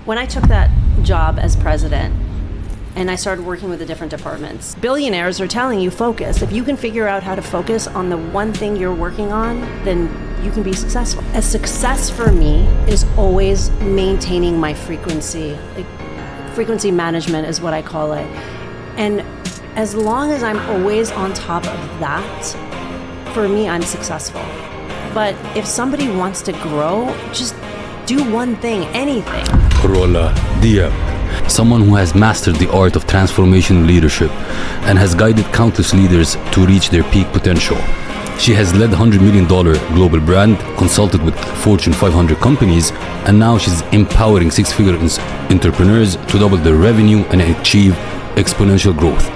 When I took that job as president and I started working with the different departments, billionaires are telling you focus. If you can figure out how to focus on the one thing you're working on, then you can be successful. A success for me is always maintaining my frequency. Like, frequency management is what I call it. And as long as I'm always on top of that, for me, I'm successful. But if somebody wants to grow, just do one thing, anything. Rola Diab, someone who has mastered the art of transformational leadership and has guided countless leaders to reach their peak potential. She has led $100 million global brand, consulted with Fortune 500 companies, and now she's empowering six-figure entrepreneurs to double their revenue and achieve exponential growth.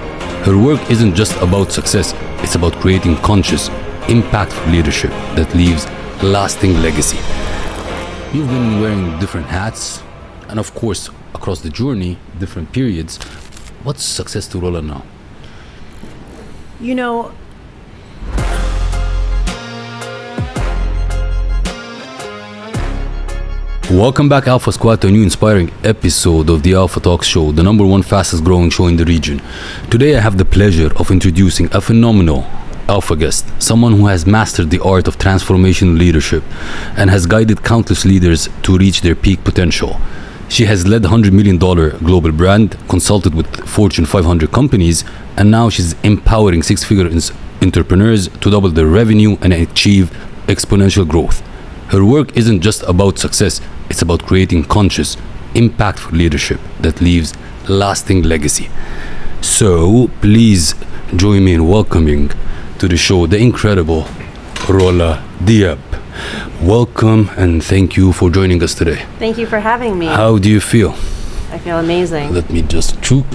Her work isn't just about success, it's about creating conscious, impactful leadership that leaves lasting legacy. You've been wearing different hats, and of course, across the journey, different periods. What's success to Rola now? You know, welcome back, Alpha Squad, to a new inspiring episode of the Alpha Talks Show, the #1 fastest growing show in the region. Today I have the pleasure of introducing a phenomenal Alpha guest, someone who has mastered the art of transformational leadership and has guided countless leaders to reach their peak potential. She has led $100 million global brand, consulted with Fortune 500 companies, and now she's empowering six-figure entrepreneurs to double their revenue and achieve exponential growth. Her work isn't just about success, it's about creating conscious, impactful leadership that leaves lasting legacy. So please join me in welcoming to the show the incredible Rola Diab. Welcome and thank you for joining us today. thank you for having me. How do you feel? I feel amazing. Let me just choke.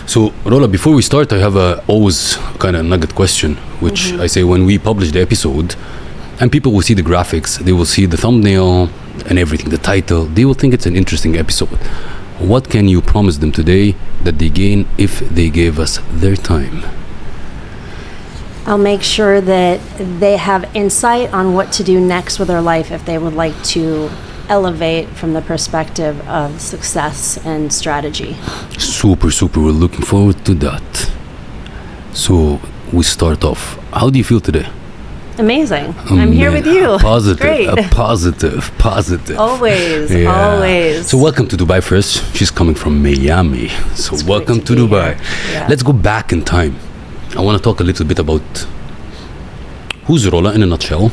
So Rola, before we start, I have a always kind of nugget question, which I say when we publish the episode, and people will see the graphics, they will see the thumbnail and everything, the title, they will think it's an interesting episode. What can you promise them today that they gain if they gave us their time? I'll make sure that they have insight on what to do next with their life if they would like to elevate from the perspective of success and strategy. Super. We're looking forward to that. So we start off. How do you feel today? Amazing. I'm here with you. Positive. Great. Positive. Always. So welcome to Dubai first. She's coming from Miami. So It's welcome great to to be Dubai. here. Yeah. Let's go back in time. I want to talk a little bit about who's Rola in a nutshell,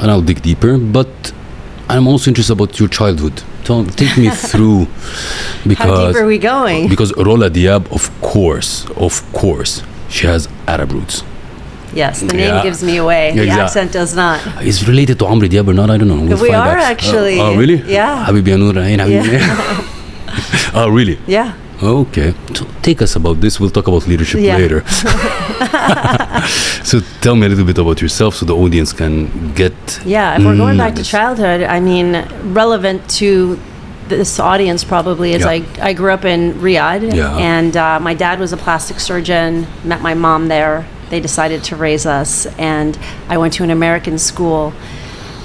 and I'll dig deeper, but I'm also interested about your childhood. Take me through, because How deep are we going? Because Rola Diab, of course, she has Arab roots. Yes, the name gives me away. The accent does not. Is related to Amr Diab or not? I don't know. We find are out. actually. Oh, really? Yeah. Habibi ya Noor Ain, Habibi. Oh, really? Yeah. Okay. So take us about this. We'll talk about leadership later. So tell me a little bit about yourself so the audience can get... Yeah, if we're going back to childhood, I mean, relevant to this audience probably is I grew up in Riyadh, and my dad was a plastic surgeon, met my mom there. They decided to raise us, and I went to an American school.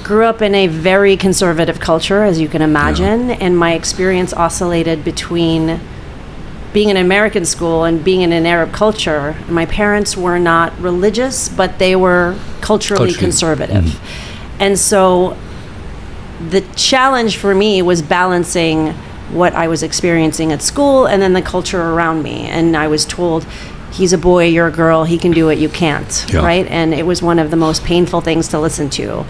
Grew up in a very conservative culture, as you can imagine, and my experience oscillated between being in an American school and being in an Arab culture. My parents were not religious, but they were culturally conservative. And so the challenge for me was balancing what I was experiencing at school and then the culture around me. And I was told, he's a boy, you're a girl, he can do it, you can't, right? And it was one of the most painful things to listen to.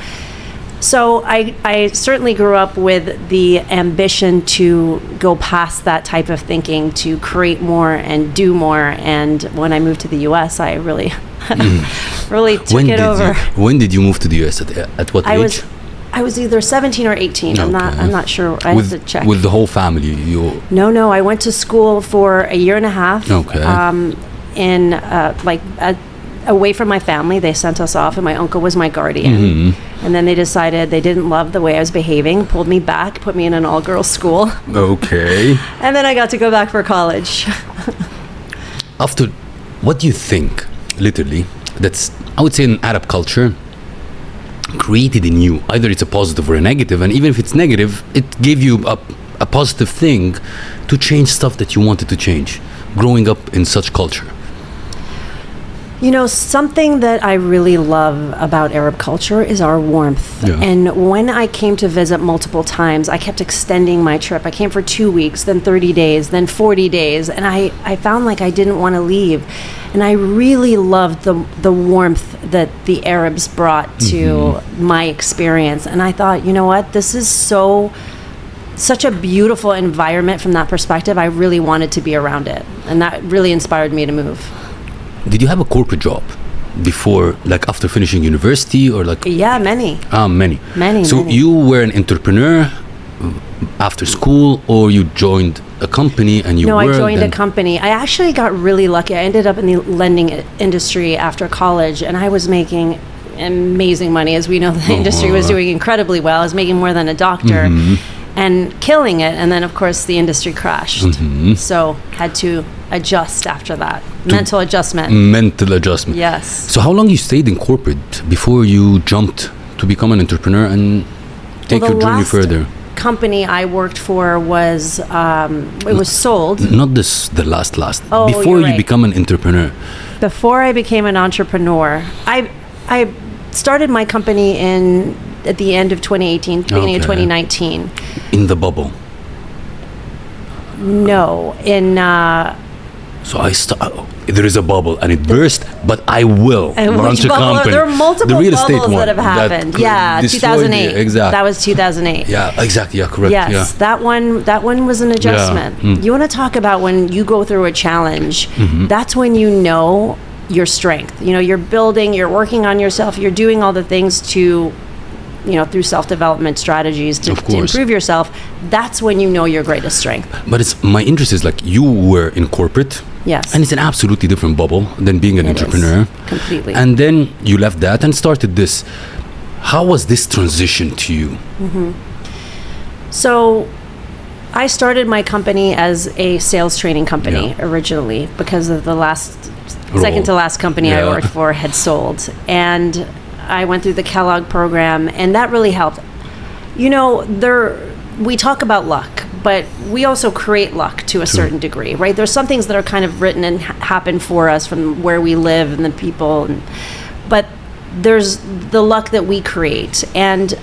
So I certainly grew up with the ambition to go past that type of thinking, to create more and do more. And when I moved to the US, I really, really took it over. When did you move to the US? At what age? I was either 17 or 18. I'm not sure. I have to check. With the whole family? No. I went to school for a year and a half. Okay. Away from my family. They sent us off, and my uncle was my guardian. And then they decided they didn't love the way I was behaving, pulled me back, put me in an all-girls school. Okay. And then I got to go back for college. After, what do you think, literally, that's, I would say, in Arab culture, created in you? Either it's a positive or a negative, and even if it's negative, it gave you a positive thing to change stuff that you wanted to change, growing up in such culture? You know, something that I really love about Arab culture is our warmth. Yeah. And when I came to visit multiple times, I kept extending my trip. I came for 2 weeks, then 30 days, then 40 days. And I found like I didn't want to leave. And I really loved the warmth that the Arabs brought to my experience. And I thought, you know what, this is such a beautiful environment from that perspective. I really wanted to be around it. And that really inspired me to move. Did you have a corporate job before, like after finishing university, or like? Yeah, many. Many. So you were an entrepreneur after school, or you joined a company and you worked? No, I joined a company. I actually got really lucky. I ended up in the lending industry after college, and I was making amazing money. As we know, the industry was doing incredibly well. I was making more than a doctor and killing it. And then, of course, the industry crashed. So had to adjust after that. Mental adjustment. Yes. So how long you stayed in corporate before you jumped to become an entrepreneur and take your journey further? Company I worked for was it was sold. Not the last. Oh, before you right. become an entrepreneur. Before I became an entrepreneur, I started my company at the end of 2018, beginning of 2019. In the bubble. No, in. So there is a bubble and it burst, but I will launch a company. There are multiple the real estate bubbles one that have happened. Yeah, 2008. Exactly. That was 2008. Yeah, exactly. Yeah, correct. Yes, yeah. that one was an adjustment. Yeah. You want to talk about when you go through a challenge, that's when you know your strength. You know, you're working on yourself, you're doing all the things to, through self-development strategies to improve yourself. That's when you know your greatest strength. But my interest is like you were in corporate. Yes. And it's an absolutely different bubble than being an entrepreneur. Completely. And then you left that and started this. How was this transition to you? So I started my company as a sales training company originally because of the second to last company I worked for had sold. And I went through the Kellogg program, and that really helped. We talk about luck, but we also create luck to a certain degree, right? There's some things that are kind of written and happen for us from where we live and the people, but there's the luck that we create. And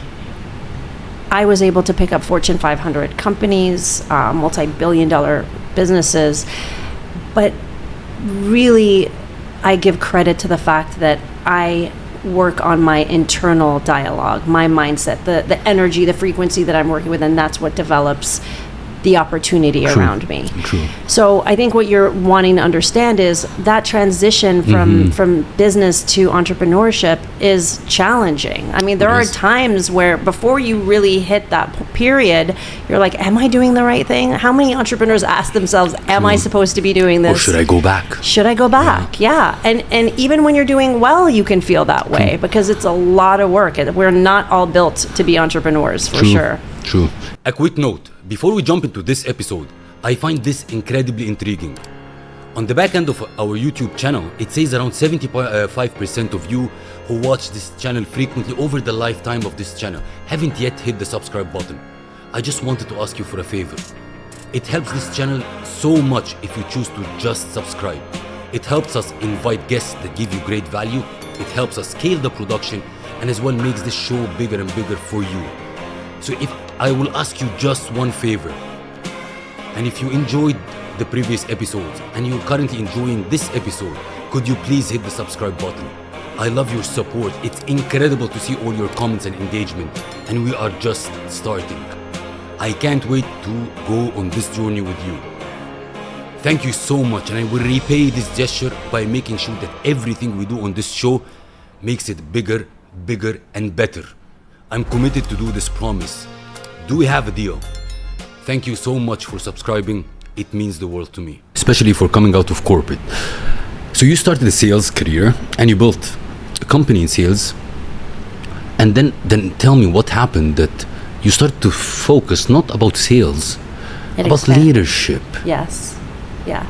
I was able to pick up Fortune 500 companies, multi-billion-dollar businesses, but really I give credit to the fact that I work on my internal dialogue, my mindset, the energy, the frequency that I'm working with, and that's what develops the opportunity around me. True. So I think what you're wanting to understand is that transition from business to entrepreneurship is challenging. I mean, there are times where before you really hit that period, you're like, am I doing the right thing? How many entrepreneurs ask themselves, am I supposed to be doing this? Or should I go back? Should I go back? Yeah. And even when you're doing well, you can feel that way because it's a lot of work. We're not all built to be entrepreneurs, for sure. True. A quick note. Before we jump into this episode, I find this incredibly intriguing. On the back end of our YouTube channel, it says around 75% of you who watch this channel frequently over the lifetime of this channel haven't yet hit the subscribe button. I just wanted to ask you for a favor. It helps this channel so much if you choose to just subscribe. It helps us invite guests that give you great value. It helps us scale the production and as well makes this show bigger and bigger for you. So if I will ask you just one favor, and if you enjoyed the previous episodes and you're currently enjoying this episode, could you please hit the subscribe button? I love your support. It's incredible to see all your comments and engagement, and we are just starting. I can't wait to go on this journey with you. Thank you so much, and I will repay this gesture by making sure that everything we do on this show makes it bigger, and better. I'm committed to do this promise. Do we have a deal? Thank you so much for subscribing. It means the world to me. Especially for coming out of corporate. So you started a sales career and you built a company in sales. And then tell me what happened that you started to focus not about sales, about leadership. Yes. Yeah.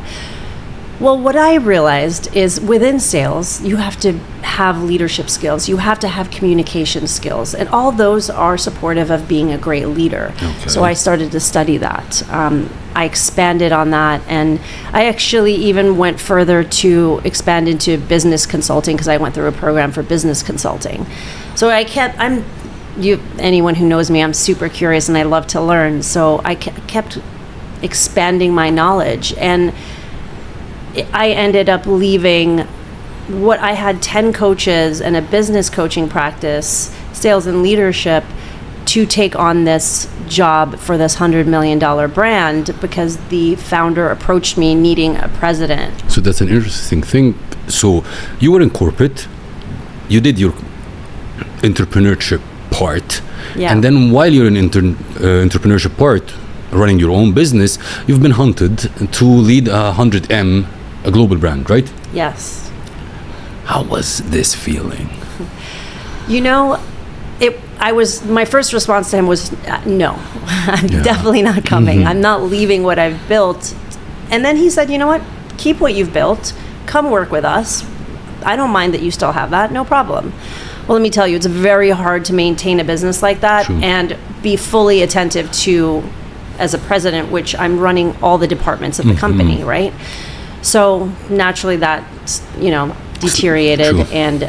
Well, what I realized is within sales, you have to have leadership skills. You have to have communication skills. And all those are supportive of being a great leader. Okay. So I started to study that. I expanded on that. And I actually even went further to expand into business consulting because I went through a program for business consulting. So anyone who knows me, I'm super curious and I love to learn. So I kept expanding my knowledge. And I ended up leaving what I had 10 coaches and a business coaching practice, sales and leadership, to take on this job for this $100 million brand because the founder approached me needing a president. So that's an interesting thing. So you were in corporate, you did your entrepreneurship part, and then while you're in entrepreneurship part, running your own business, you've been hunted to lead 100M, a global brand, right? Yes. How was this feeling? My first response to him was, no, I'm definitely not coming. Mm-hmm. I'm not leaving what I've built. And then he said, you know what? Keep what you've built. Come work with us. I don't mind that you still have that. No problem. Well, let me tell you, it's very hard to maintain a business like that and be fully attentive to, as a president, which I'm running all the departments of the company, right? So naturally that, deteriorated and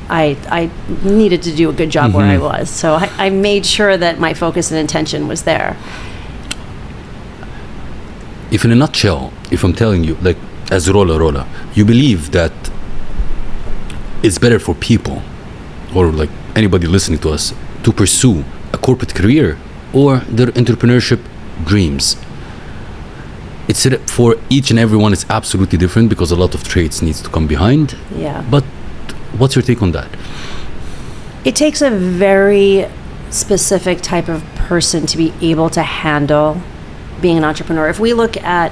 I needed to do a good job where I was. So I made sure that my focus and intention was there. If in a nutshell, if I'm telling you, like as Rola, you believe that it's better for people or like anybody listening to us to pursue a corporate career or their entrepreneurship dreams. It's for each and everyone, it's absolutely different because a lot of traits needs to come behind. Yeah. But what's your take on that? It takes a very specific type of person to be able to handle being an entrepreneur. If we look at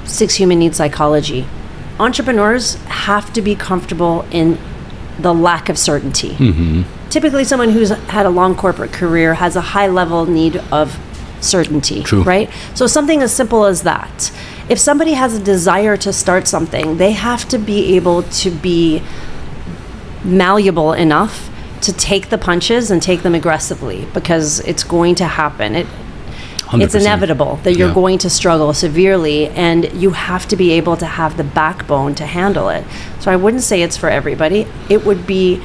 6 Human Needs Psychology, entrepreneurs have to be comfortable in the lack of certainty. Typically someone who's had a long corporate career has a high level need of certainty. True. Right? So something as simple as that. If somebody has a desire to start something, they have to be able to be malleable enough to take the punches and take them aggressively because it's going to happen. It's inevitable that you're going to struggle severely and you have to be able to have the backbone to handle it. So I wouldn't say it's for everybody. It would be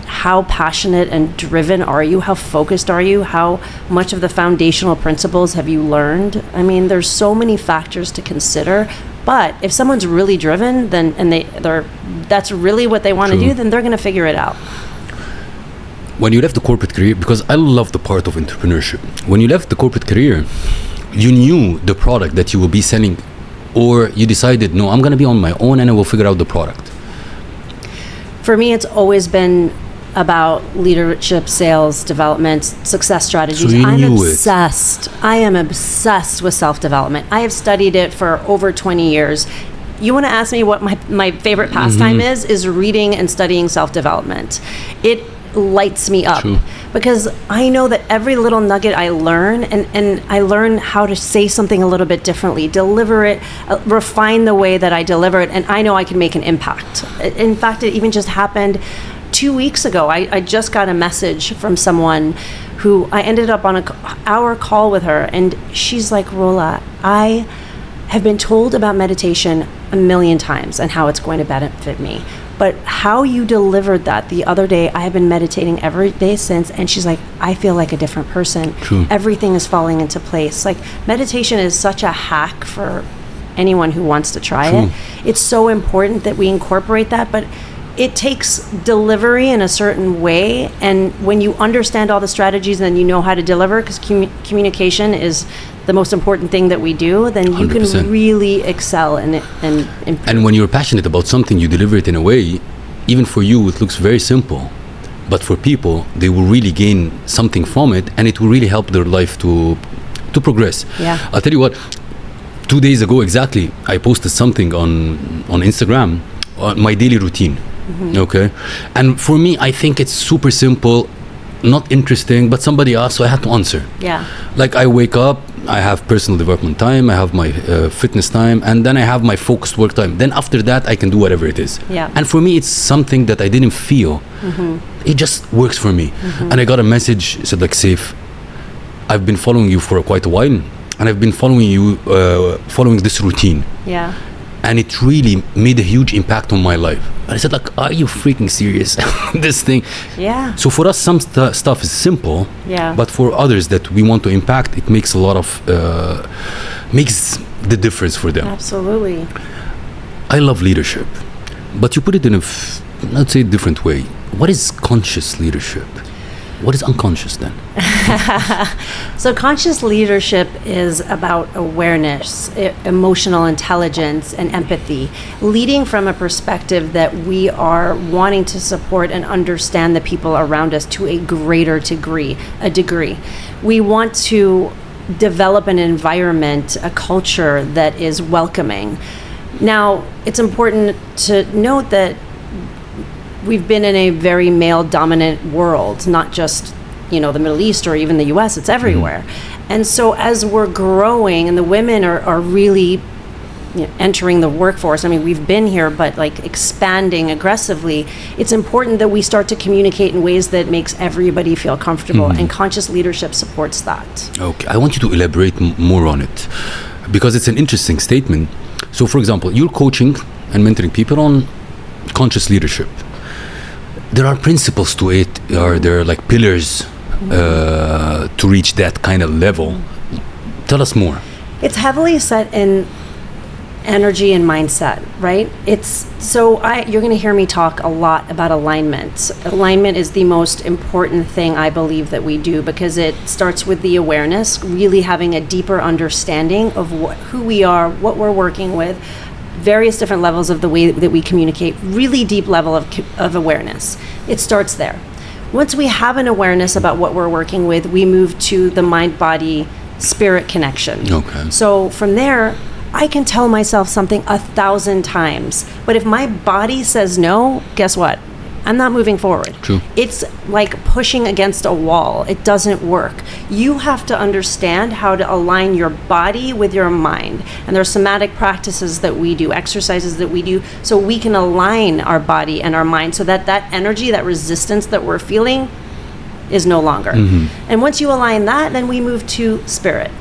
how passionate and driven are you? How focused are you? How much of the foundational principles have you learned? I mean, there's so many factors to consider. But if someone's really driven, then that's really what they want to do, then they're going to figure it out. When you left the corporate career, because I love the part of entrepreneurship, when you left the corporate career, you knew the product that you will be selling, or you decided, no, I'm going to be on my own and I will figure out the product? For me, it's always been about leadership, sales, development, success strategies. So I'm obsessed. I am obsessed with self-development. I have studied it for over 20 years. You want to ask me what my favorite pastime is reading and studying self-development. It lights me up because I know that every little nugget I learn and I learn how to say something a little bit differently, deliver it, refine the way that I deliver it, and I know I can make an impact. In fact, it even just happened 2 weeks ago. I just got a message from someone who I ended up on an hour call with her, and she's like, Rola, I have been told about meditation a million times and how it's going to benefit me. But how you delivered that the other day, I have been meditating every day since, and she's like, I feel like a different person. Everything is falling into place. Like, meditation is such a hack for anyone who wants to try it. It's so important that we incorporate that, but it takes delivery in a certain way, and when you understand all the strategies and you know how to deliver, because communication is the most important thing that we do, then you 100%. Can really excel and improve. And when you're passionate about something, you deliver it in a way, even for you it looks very simple, but for people they will really gain something from it, and it will really help their life to progress. I'll tell you what, 2 days ago exactly, I posted something on Instagram on my daily routine. Okay, and for me I think it's super simple, not interesting, but somebody asked, so I had to answer. Like, I wake up, I have personal development time, I have my fitness time, and then I have my focused work time. Then after that, I can do whatever it is. Yeah. And for me, it's something that I didn't feel. It just works for me. And I got a message, it said like, Seif, I've been following you for quite a while, and I've been following you, following this routine. Yeah. And it really made a huge impact on my life. And I said like, are you freaking serious? This thing. Yeah. So for us, some stuff is simple. Yeah. But for others that we want to impact, it makes a lot of, makes the difference for them. Absolutely. I love leadership. But you put it in a, let's say, different way. What is conscious leadership? What is unconscious then? So conscious leadership is about awareness, emotional intelligence, and empathy, leading from a perspective that we are wanting to support and understand the people around us to a greater degree. We want to develop an environment, a culture that is welcoming. Now, it's important to note that we've been in a very male-dominant world, not just, the Middle East or even the U.S., it's everywhere. And so as we're growing and the women are really entering the workforce, I mean, we've been here, but like expanding aggressively, it's important that we start to communicate in ways that makes everybody feel comfortable, and conscious leadership supports that. Okay, I want you to elaborate more on it, because it's an interesting statement. So, for example, you're coaching and mentoring people on conscious leadership. There are principles to it, or there are like pillars to reach that kind of level. Tell us more. It's heavily set in energy and mindset, right? You're going to hear me talk a lot about alignment. Alignment is the most important thing I believe that we do, because it starts with the awareness, really having a deeper understanding of who we are, what we're working with, various different levels of the way that we communicate, really deep level of awareness. It starts there. Once we have an awareness about what we're working with, we move to the mind-body spirit connection. Okay. So from there, I can tell myself something 1,000 times, but if my body says no, guess what? I'm not moving forward. True. It's like pushing against a wall. It doesn't work. You have to understand how to align your body with your mind. And there are somatic practices that we do, exercises that we do, so we can align our body and our mind so that that energy, that resistance that we're feeling is no longer. And once you align that, then we move to spirit.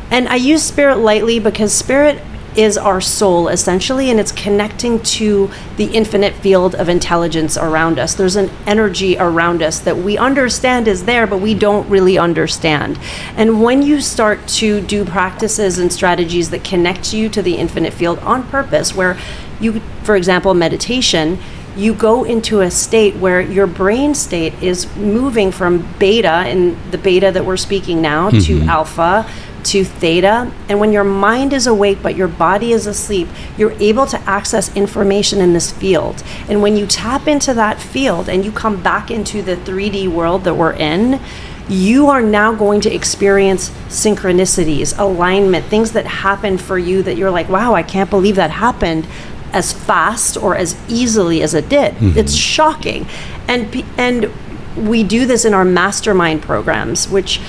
And I use spirit lightly because spirit is our soul essentially, and it's connecting to the infinite field of intelligence around us. There's an energy around us that we understand is there, but we don't really understand. And when you start to do practices and strategies that connect you to the infinite field on purpose, where you, for example, meditation, you go into a state where your brain state is moving from beta, and the beta that we're speaking now, to alpha, to theta. And when your mind is awake but your body is asleep, you're able to access information in this field. And when you tap into that field and you come back into the 3D world that we're in, you are now going to experience synchronicities, alignment, things that happen for you that you're like, wow, I can't believe that happened as fast or as easily as it did. It's shocking. And we do this in our mastermind programs, which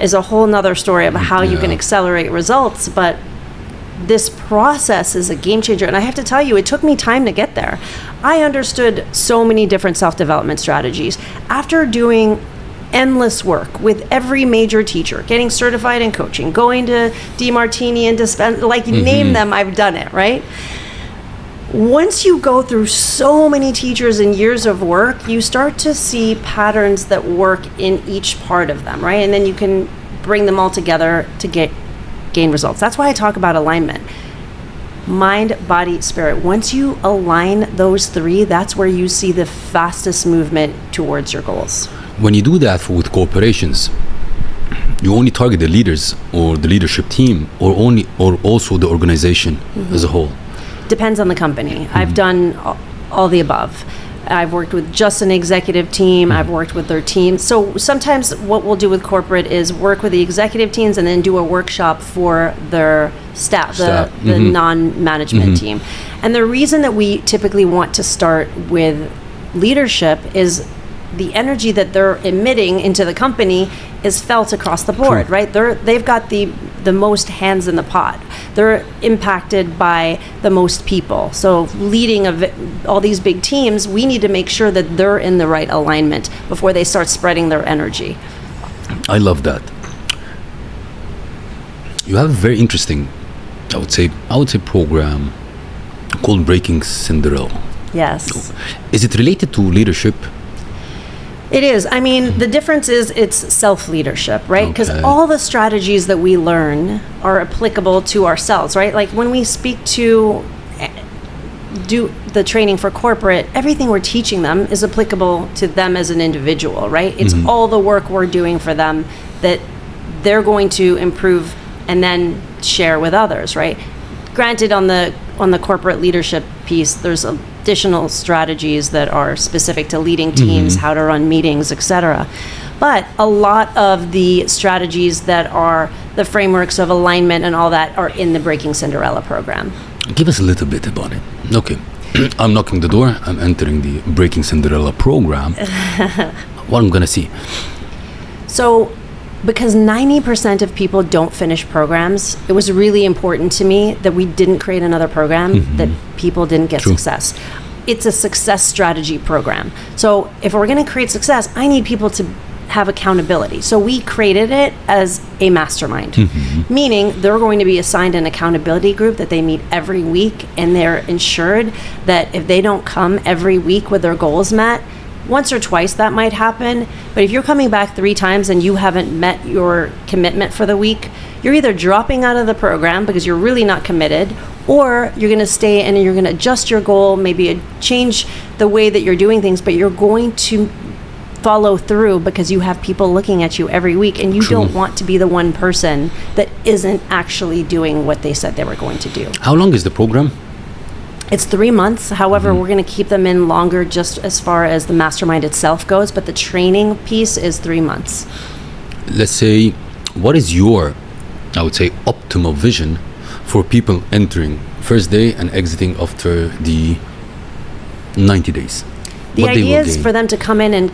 is a whole nother story about how you can accelerate results. But this process is a game changer. And I have to tell you, it took me time to get there. I understood so many different self-development strategies. After doing endless work with every major teacher, getting certified in coaching, going to DeMartini and Dispense, name them, I've done it, right? Once you go through so many teachers and years of work, you start to see patterns that work in each part of them, right? And then you can bring them all together to gain results. That's why I talk about alignment. Mind, body, spirit. Once you align those three, that's where you see the fastest movement towards your goals. When you do that with corporations, you only target the leaders or the leadership team, or also the organization as a whole? Depends on the company. I've done all the above. I've worked with just an executive team. I've worked with their team. So sometimes what we'll do with corporate is work with the executive teams and then do a workshop for their staff. The non-management team. And the reason that we typically want to start with leadership is the energy that they're emitting into the company is felt across the board, True. right? They've got the most hands in the pot. They're impacted by the most people. So leading all these big teams, we need to make sure that they're in the right alignment before they start spreading their energy. I love that. You have a very interesting, I would say program called Breaking Cinderella. Yes. Is it related to leadership? It is. I mean, the difference is it's self-leadership, right? Because all the strategies that we learn are applicable to ourselves, right? Like when we speak to do the training for corporate, everything we're teaching them is applicable to them as an individual, right? It's all the work we're doing for them that they're going to improve and then share with others, right? Granted, on the corporate leadership piece, there's additional strategies that are specific to leading teams, how to run meetings, etc. But a lot of the strategies that are the frameworks of alignment and all that are in the Breaking Cinderella program. Give us a little bit about it. Okay. I'm knocking the door. I'm entering the Breaking Cinderella program. What I'm going to see? So, because 90% of people don't finish programs, it was really important to me that we didn't create another program that people didn't get success. It's a success strategy program. So if we're going to create success, I need people to have accountability. So we created it as a mastermind, meaning they're going to be assigned an accountability group that they meet every week, and they're ensured that if they don't come every week with their goals met, once or twice that might happen, but if you're coming back 3 times and you haven't met your commitment for the week, you're either dropping out of the program because you're really not committed, or you're going to stay and you're going to adjust your goal, maybe change the way that you're doing things, but you're going to follow through because you have people looking at you every week, and you don't want to be the one person that isn't actually doing what they said they were going to do. How long is the program? It's 3 months. However, we're going to keep them in longer just as far as the mastermind itself goes, but the training piece is 3 months. Let's say, what is your, I would say, optimal vision for people entering first day and exiting after the 90 days? The idea is for them to come in and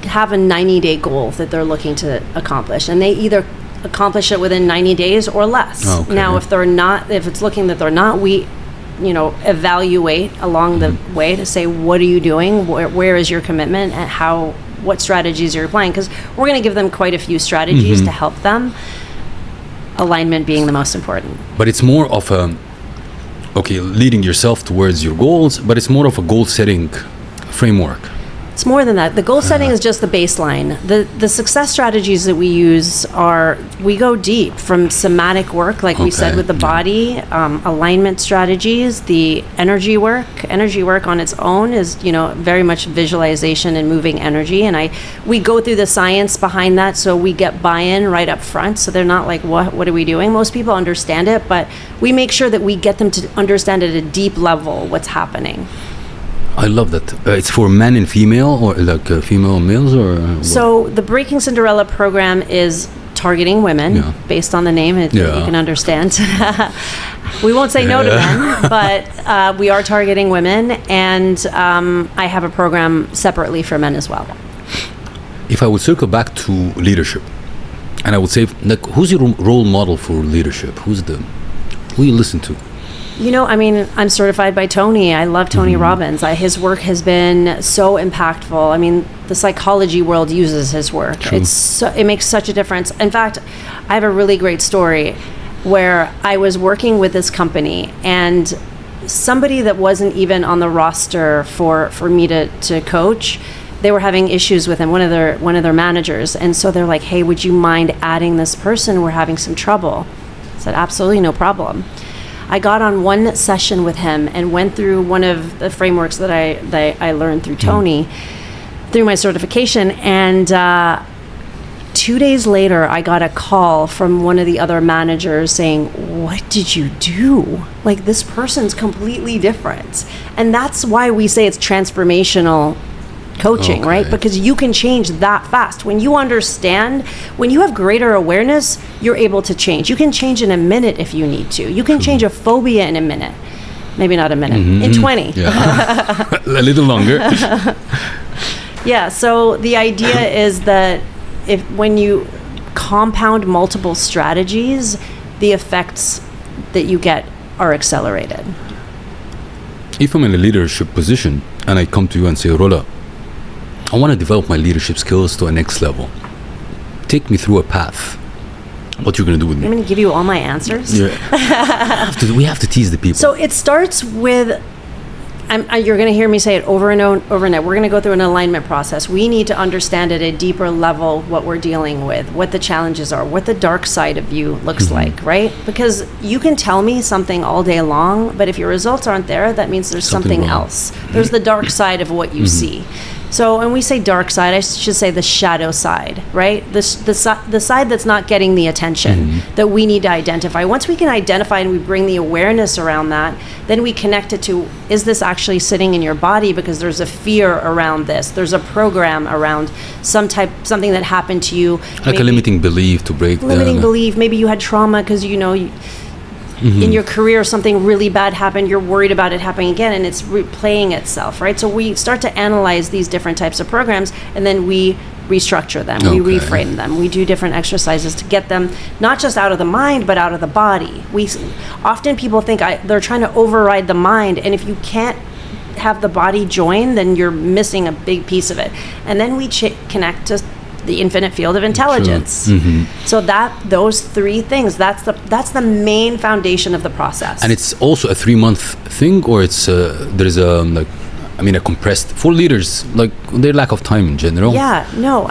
have a 90-day goal that they're looking to accomplish, and they either accomplish it within 90 days or less. Okay. Now, if it's looking that they're not, we evaluate along the way to say, what are you doing? Where is your commitment? And what strategies you're applying? Because we're going to give them quite a few strategies to help them. Alignment being the most important. But it's more of leading yourself towards your goals, but it's more of a goal setting framework. It's more than that. The goal setting is just the baseline. The success strategies that we use we go deep from somatic work, like we said, with the body, alignment strategies, the energy work. Energy work on its own is, very much visualization and moving energy. And we go through the science behind that, so we get buy-in right up front. So they're not like, what are we doing? Most people understand it, but we make sure that we get them to understand at a deep level what's happening. I love that. It's for men and female, or like female and males, or so the Breaking Cinderella program is targeting women based on the name. You can understand. We won't say no to men, but we are targeting women, and I have a program separately for men as well. If I would circle back to leadership, and I would say, who's your role model for leadership? Who you listen to? I'm certified by Tony. I love Tony Robbins. His work has been so impactful. The psychology world uses his work. True. It makes such a difference. In fact, I have a really great story where I was working with this company, and somebody that wasn't even on the roster for me to coach, they were having issues with him, one of their managers. And so they're like, hey, would you mind adding this person? We're having some trouble. I said, absolutely, no problem. I got on one session with him and went through one of the frameworks that I learned through Tony, through my certification. And 2 days later, I got a call from one of the other managers saying, what did you do? Like, this person's completely different. And that's why we say it's transformational coaching, right? Because you can change that fast. When you understand, when you have greater awareness, you're able to change. You can change in a minute if you need to. You can change a phobia in a minute. Maybe not a minute, in 20. Yeah. A little longer. Yeah, so the idea is that when you compound multiple strategies, the effects that you get are accelerated. If I'm in a leadership position and I come to you and say, Rola, I want to develop my leadership skills to a next level. Take me through a path. What you're going to do with me? I'm going to give you all my answers. Yeah. we have to tease the people. So it starts with, you're going to hear me say it over and over and over. We're going to go through an alignment process. We need to understand at a deeper level what we're dealing with, what the challenges are, what the dark side of you looks like, right? Because you can tell me something all day long, but if your results aren't there, that means there's something else. There's the dark side of what you see. So when we say dark side, I should say the shadow side, right? The side that's not getting the attention that we need to identify. Once we can identify and we bring the awareness around that, then we connect it to, is this actually sitting in your body because there's a fear around this? There's a program around something that happened to you. Like a limiting belief to break down. Limiting belief. Maybe you had trauma because, in your career something really bad happened, you're worried about it happening again, and it's replaying itself, right? So we start to analyze these different types of programs, and then we restructure them, we reframe them, we do different exercises to get them not just out of the mind but out of the body. Often people think they're trying to override the mind, and if you can't have the body join, then you're missing a big piece of it. And then we connect to the infinite field of intelligence. So those three things, that's the main foundation of the process. And it's also a 3-month thing, or it's there's a compressed for leaders, like their lack of time in general. Yeah, no,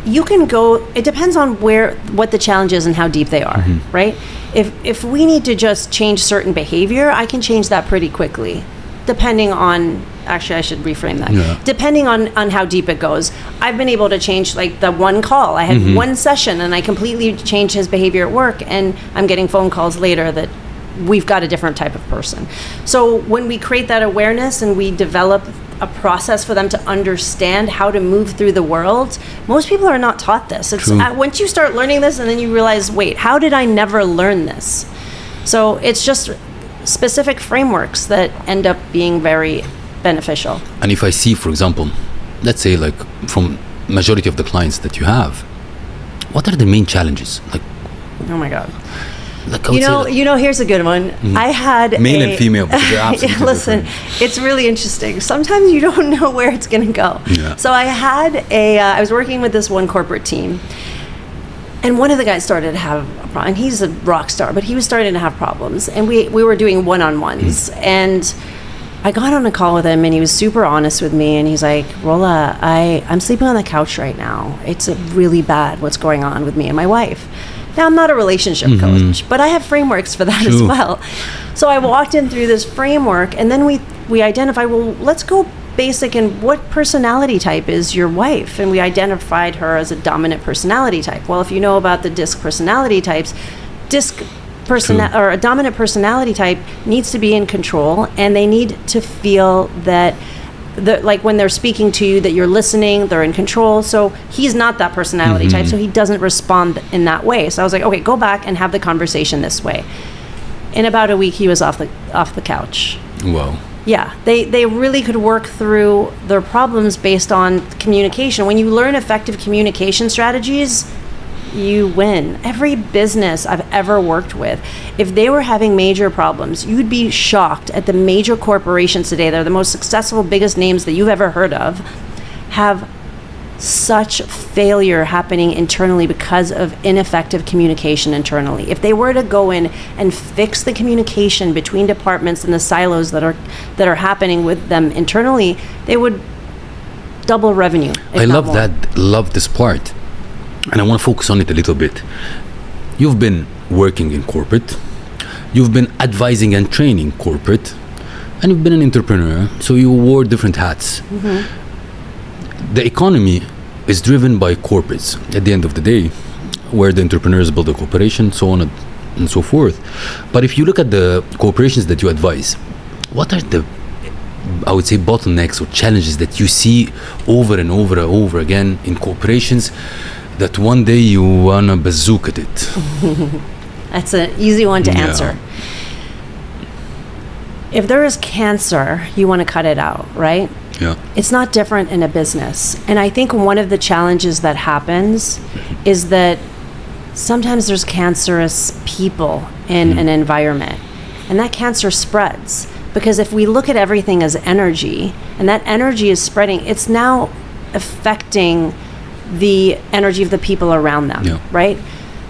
you can go, it depends on what the challenge is and how deep they are, right? If we need to just change certain behavior, I can change that pretty quickly, depending on, actually I should reframe that. Yeah. Depending on how deep it goes. I've been able to change, like the one call. I had one session and I completely changed his behavior at work, and I'm getting phone calls later that we've got a different type of person. So when we create that awareness and we develop a process for them to understand how to move through the world, most people are not taught this. It's once you start learning this and then you realize, wait, how did I never learn this? So it's just specific frameworks that end up being very beneficial. And if I see, for example, let's say like from majority of the clients that you have, what are the main challenges? Like, oh my God. Like here's a good one. I had male and female. Listen, it's really interesting. Sometimes you don't know where it's going to go. Yeah. So I had I was working with this one corporate team, and one of the guys started to have a problem. And he's a rock star, but he was starting to have problems. And we were doing one-on-ones. And I got on a call with him, and he was super honest with me. And he's like, Rola, I'm sleeping on the couch right now. It's really bad what's going on with me and my wife. Now, I'm not a relationship coach, but I have frameworks for that as well. So I walked in through this framework, and then we identified, well, let's go basic, and what personality type is your wife? And we identified her as a dominant personality type. Well, if you know about the DISC personality types, or a dominant personality type needs to be in control, and they need to feel that like when they're speaking to you, that you're listening, they're in control. So he's not that personality type, so he doesn't respond in that way. So I was like, okay, go back and have the conversation this way. In about a week, he was off the couch. Wow. Yeah, they really could work through their problems based on communication. When you learn effective communication strategies, you win. Every business I've ever worked with, if they were having major problems, you'd be shocked at the major corporations today. They're the most successful, biggest names that you've ever heard of, have such failure happening internally because of ineffective communication internally. If they were to go in and fix the communication between departments and the silos that are happening with them internally, they would double revenue. I love this part. And I want to focus on it a little bit. You've been working in corporate, you've been advising and training corporate, and you've been an entrepreneur, so you wore different hats. The economy is driven by corporates at the end of the day, where the entrepreneurs build a corporation, so on and so forth. But if you look at the corporations that you advise, what are the, I would say, bottlenecks or challenges that you see over and over and over again in corporations that one day you wanna bazooka it? That's an easy one to answer. If there is cancer, you want to cut it out, right? Yeah. It's not different in a business. And I think one of the challenges that happens is that sometimes there's cancerous people in an environment, and that cancer spreads. Because if we look at everything as energy, and that energy is spreading, it's now affecting the energy of the people around them, right?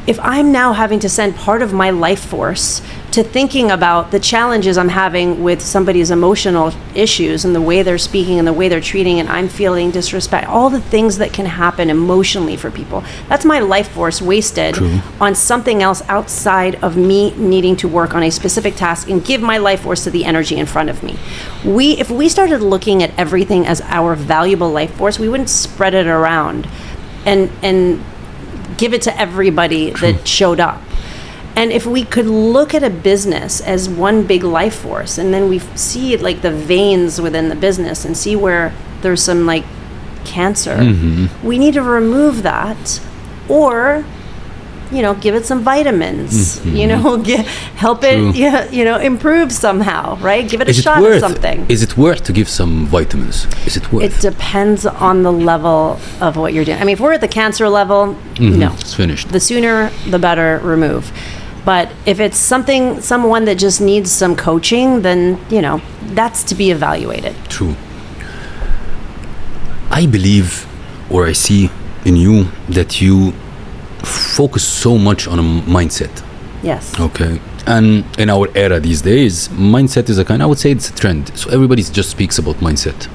If I'm now having to send part of my life force to thinking about the challenges I'm having with somebody's emotional issues and the way they're speaking and the way they're treating, and I'm feeling disrespect, all the things that can happen emotionally for people, that's my life force wasted on something else outside of me needing to work on a specific task and give my life force to the energy in front of me. If we started looking at everything as our valuable life force, we wouldn't spread it around and give it to everybody that showed up. And if we could look at a business as one big life force, and then we see it like the veins within the business and see where there's some like cancer, we need to remove that, or give it some vitamins, help it, improve somehow, right? Give it a shot of something. Is it worth to give some vitamins? Is it worth? It depends on the level of what you're doing. I mean, if we're at the cancer level, no. It's finished. The sooner, the better remove. But if it's someone that just needs some coaching, then, that's to be evaluated. True. I believe, or I see in you, that you focus so much on a mindset. Yes. Okay. And in our era these days, mindset is I would say it's a trend. So everybody just speaks about mindset.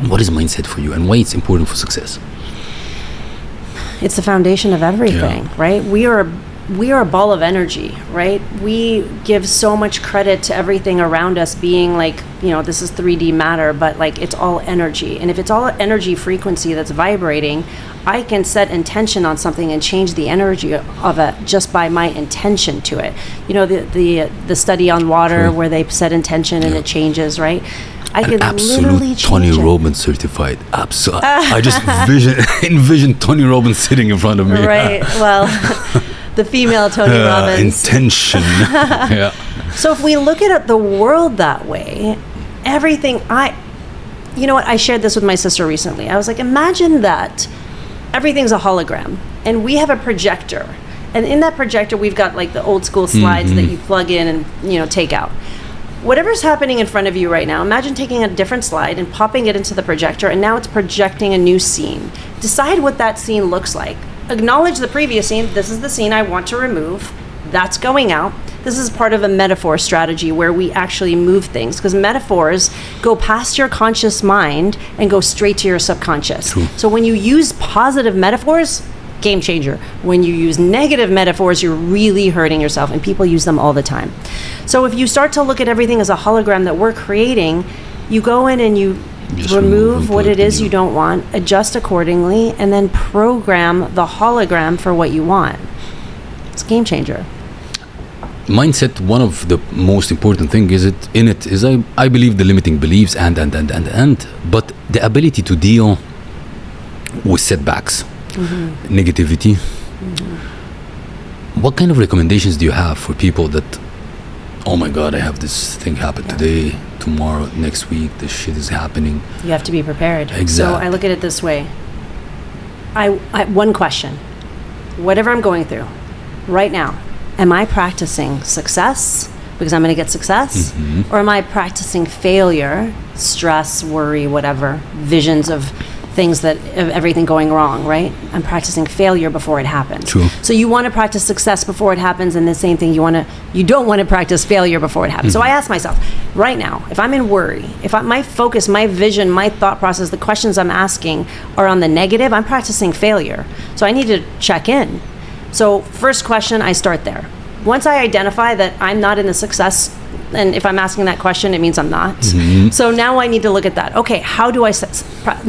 What is mindset for you, and why it's important for success? It's the foundation of everything, right? We are a ball of energy, right? We give so much credit to everything around us being like, this is 3D matter, but like it's all energy. And if it's all energy frequency that's vibrating, I can set intention on something and change the energy of it just by my intention to it. The study on water where they set intention and it changes, right? I can literally change Tony Robbins certified. Absolutely. I just envision Tony Robbins sitting in front of me. Right. Well, the female Tony Robbins. Intention. Yeah. So if we look at the world that way, everything I shared this with my sister recently. I was like, imagine that everything's a hologram and we have a projector. And in that projector, we've got like the old school slides that you plug in and, take out. Whatever's happening in front of you right now, imagine taking a different slide and popping it into the projector, and now it's projecting a new scene. Decide what that scene looks like. Acknowledge the previous scene. This is the scene I want to remove. That's going out. This is part of a metaphor strategy where we actually move things, because metaphors go past your conscious mind and go straight to your subconscious. True. So when you use positive metaphors, game changer. When you use negative metaphors, you're really hurting yourself, and people use them all the time. So if you start to look at everything as a hologram that we're creating, you go in and you just remove what it is you don't want, adjust accordingly, and then program the hologram for what you want. It's a game changer. Mindset, one of the most important thing is I believe the limiting beliefs and but the ability to deal with setbacks, negativity. What kind of recommendations do you have for people that, oh my God, I have this thing happen today, tomorrow, next week, this shit is happening? You have to be prepared. Exactly. So I look at it this way. I one question. Whatever I'm going through right now, am I practicing success because I'm going to get success? Or am I practicing failure, stress, worry, whatever, visions of things of everything going wrong, right? I'm practicing failure before it happens. True. So you want to practice success before it happens, and the same thing, you don't want to practice failure before it happens. So I ask myself, right now, if I'm in worry, my focus, my vision, my thought process, the questions I'm asking are on the negative, I'm practicing failure. So I need to check in. So first question, I start there. Once I identify that I'm not in the success, and if I'm asking that question, it means I'm not. So now I need to look at that. Okay,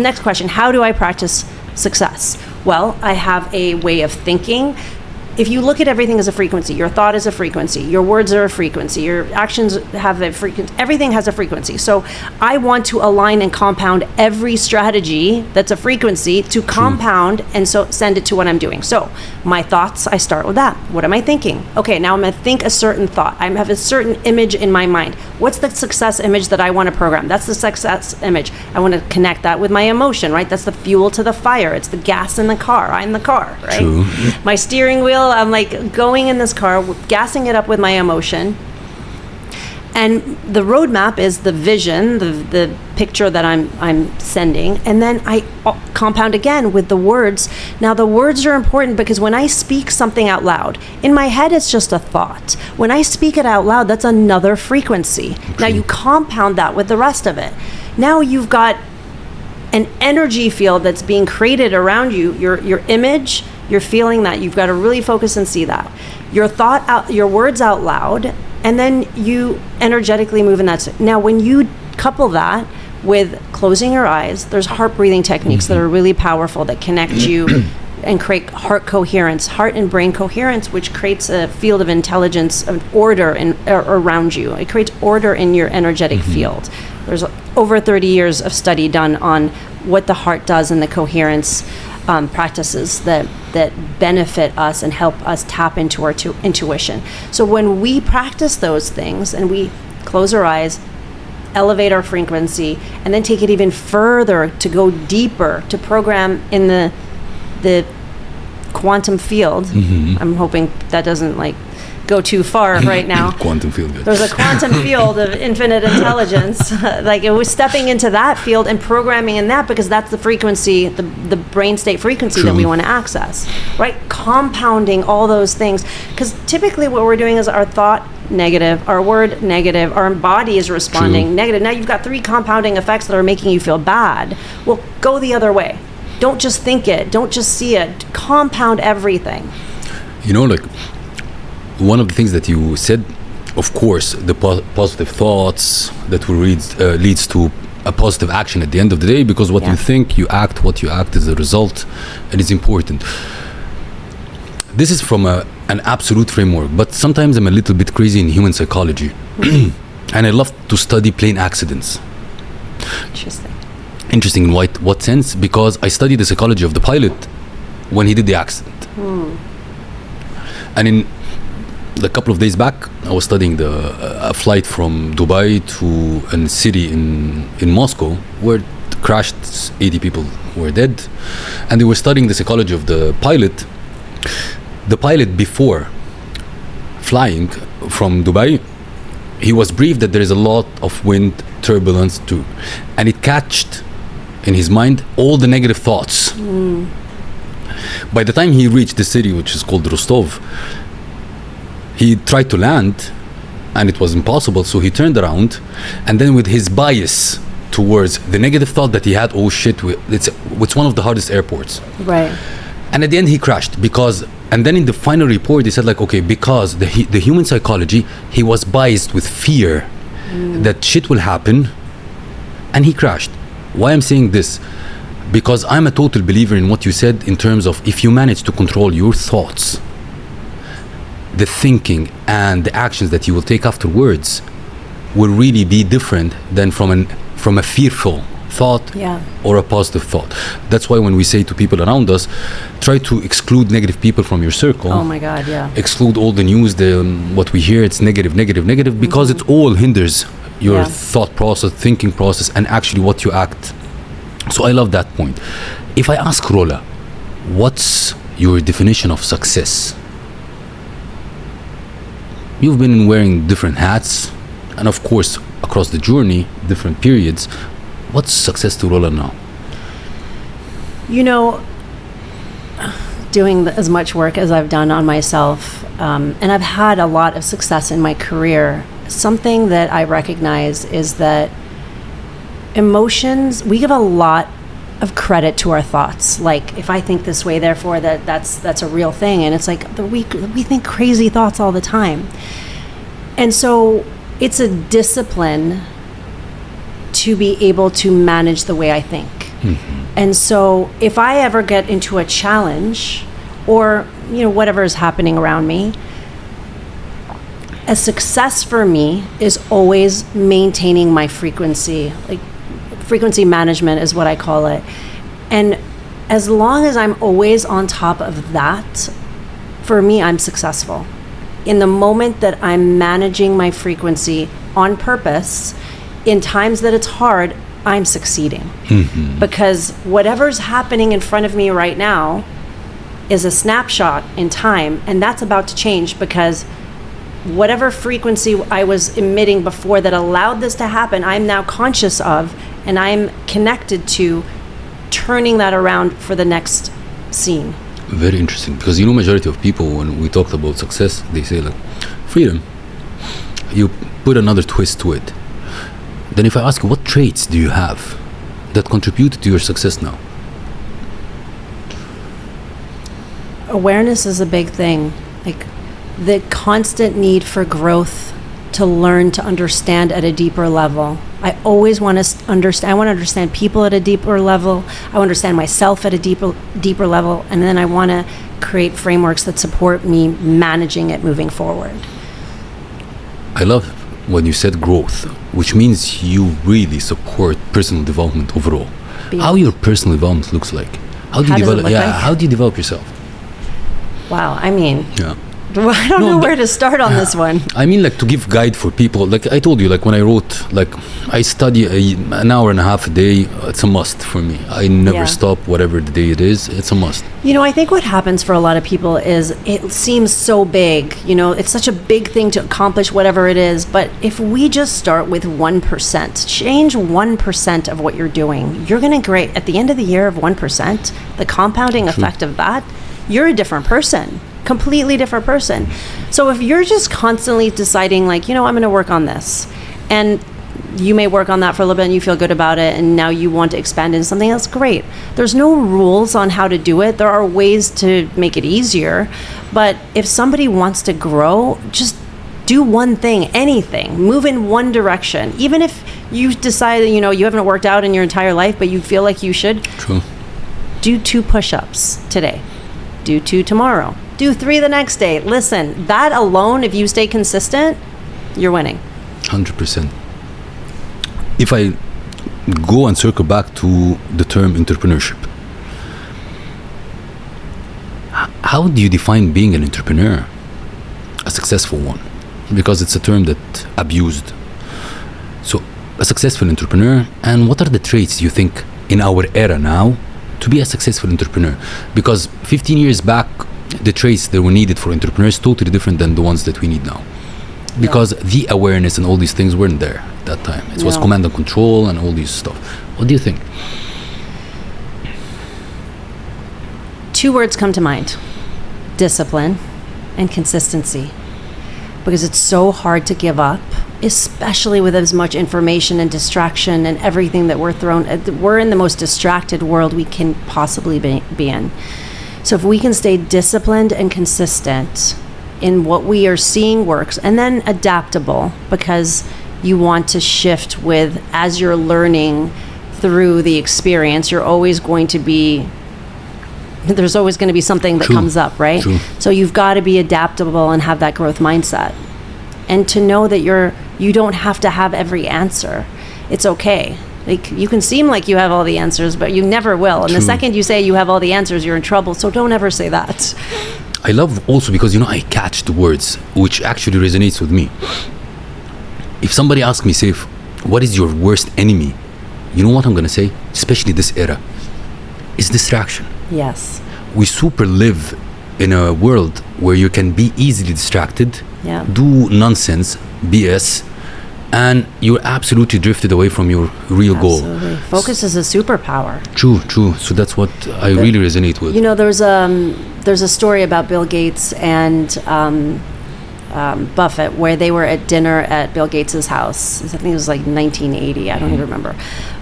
next question, how do I practice success? Well, I have a way of thinking if you look at everything as a frequency, your thought is a frequency, your words are a frequency, your actions have a frequency, everything has a frequency. So I want to align and compound every strategy that's a frequency to compound and so send it to what I'm doing. So my thoughts, I start with that. What am I thinking? Okay, now I'm going to think a certain thought. I have a certain image in my mind. What's the success image that I want to program? That's the success image. I want to connect that with my emotion, right? That's the fuel to the fire. It's the gas in the car. I'm the car, right? True. My steering wheel, I'm like going in this car, gassing it up with my emotion. And the roadmap is the vision, the picture that I'm sending. And then I compound again with the words. Now, the words are important because when I speak something out loud, in my head, it's just a thought. When I speak it out loud, that's another frequency. Now, you compound that with the rest of it. Now you've got an energy field that's being created around you, your image. You're feeling that. You've got to really focus and see that. Your thought out, your words out loud, and then you energetically move in that. Now, when you couple that with closing your eyes, there's heart breathing techniques that are really powerful that connect you and create heart coherence, heart and brain coherence, which creates a field of intelligence, of order around you. It creates order in your energetic field. There's over 30 years of study done on what the heart does and the coherence practices that benefit us and help us tap into our intuition. So when we practice those things and we close our eyes, elevate our frequency, and then take it even further to go deeper, to program in the quantum field. I'm hoping that doesn't like go too far right now. Quantum field. There's a quantum field of infinite intelligence. Like it was stepping into that field and programming in that because that's the frequency, the brain state frequency that we want to access, right? Compounding all those things. Because typically what we're doing is our thought negative, our word negative, our body is responding negative. Now you've got 3 compounding effects that are making you feel bad. Well, go the other way. Don't just think it. Don't just see it. Compound everything. You know, like, one of the things that you said, of course, the positive thoughts that will leads to a positive action at the end of the day, because what you think, you act, what you act is a result, and it's important. This is from an absolute framework, but sometimes I'm a little bit crazy in human psychology. And I love to study plane accidents. Interesting in what sense? Because I studied the psychology of the pilot when he did the accident. And in a couple of days back, I was studying a flight from Dubai to a city in Moscow where it crashed, 80 people were dead. And they were studying the psychology of the pilot. The pilot, before flying from Dubai, he was briefed that there is a lot of wind, turbulence too. And it catched in his mind all the negative thoughts. By the time he reached the city, which is called Rostov, he tried to land and it was impossible, so he turned around, and then with his bias towards the negative thought that he had, oh shit, it's one of the hardest airports. Right. And at the end he crashed and then in the final report he said like, okay, because the human psychology, he was biased with fear that shit will happen, and he crashed. Why I'm saying this? Because I'm a total believer in what you said in terms of if you manage to control your thoughts, the thinking and the actions that you will take afterwards will really be different than from a fearful thought or a positive thought. That's why when we say to people around us, try to exclude negative people from your circle. Oh my God, yeah. Exclude all the news, what we hear, it's negative, because it all hinders your thought process, thinking process, and actually what you act. So I love that point. If I ask Rola, what's your definition of success? You've been wearing different hats, and of course, across the journey, different periods. What's success to Rola now? You know, doing as much work as I've done on myself, and I've had a lot of success in my career, something that I recognize is that emotions, we give a lot of credit to our thoughts. Like, if I think this way, therefore that's a real thing. And it's like we think crazy thoughts all the time. And so it's a discipline to be able to manage the way I think. And so if I ever get into a challenge, or, whatever is happening around me. A success for me is always maintaining my frequency. Like, frequency management is what I call it. And as long as I'm always on top of that, for me, I'm successful. In the moment that I'm managing my frequency on purpose, in times that it's hard, I'm succeeding. Mm-hmm. Because whatever's happening in front of me right now is a snapshot in time, and that's about to change, because whatever frequency I was emitting before that allowed this to happen, I'm now conscious of, and I'm connected to turning that around for the next scene. Very interesting, because majority of people, when we talked about success, they say like freedom. You put another twist to it. Then if I ask you, what traits do you have that contributed to your success now? Awareness is a big thing. Like, the constant need for growth, to learn to understand at a deeper level. I always want to understand. I want to understand people at a deeper level. I want to understand myself at a deeper level, and then I want to create frameworks that support me managing it moving forward. I love when you said growth, which means you really support personal development overall. How your personal development looks like? How do you develop? How do you develop yourself? Wow, I don't know where to start on this one. I mean, like, to give guide for people. Like I told you, like when I wrote, like I study an hour and a half a day. It's a must for me. I never stop, whatever the day it is. It's a must. I think what happens for a lot of people is it seems so big. It's such a big thing to accomplish, whatever it is. But if we just start with 1%, change 1% of what you're doing, you're going to at the end of the year of 1%, the compounding effect of that, you're a different person. Completely different person. So if you're just constantly deciding, like, I'm going to work on this, and you may work on that for a little bit and you feel good about it, and now you want to expand into something else, great. There's no rules on how to do it. There are ways to make it easier. But if somebody wants to grow, just do one thing, anything, move in one direction. Even if you decide that, you haven't worked out in your entire life, but you feel like you should. True. Do 2 push-ups today. Do 2 tomorrow. Do 3 the next day. Listen, that alone, if you stay consistent, you're winning. 100%. If I go and circle back to the term entrepreneurship, how do you define being an entrepreneur, a successful one? Because it's a term that abused. So, a successful entrepreneur, and what are the traits you think in our era now to be a successful entrepreneur? Because 15 years back, the traits that were needed for entrepreneurs totally different than the ones that we need now, because the awareness and all these things weren't there at that time. It was command and control and all these stuff. What do you think? 2 words come to mind: discipline and consistency. Because it's so hard to give up, especially with as much information and distraction and everything that we're in the most distracted world we can possibly be in. So if we can stay disciplined and consistent in what we are seeing works, and then adaptable, because you want to shift with, as you're learning through the experience, there's always going to be something that comes up, right? True. So you've got to be adaptable and have that growth mindset. And to know that you don't have to have every answer. It's okay. Like, you can seem like you have all the answers, but you never will. And the second you say you have all the answers, you're in trouble. So don't ever say that. I love also because, I catch the words, which actually resonates with me. If somebody asks me, Seif, what is your worst enemy? You know what I'm going to say? Especially this era. It's distraction. Yes. We super live in a world where you can be easily distracted, do nonsense, BS, and you're absolutely drifted away from your real goal. Focus is a superpower. True. So that's what I really resonate with. There's a story about Bill Gates and Buffett, where they were at dinner at Bill Gates's house. I think it was like 1980. I don't even remember.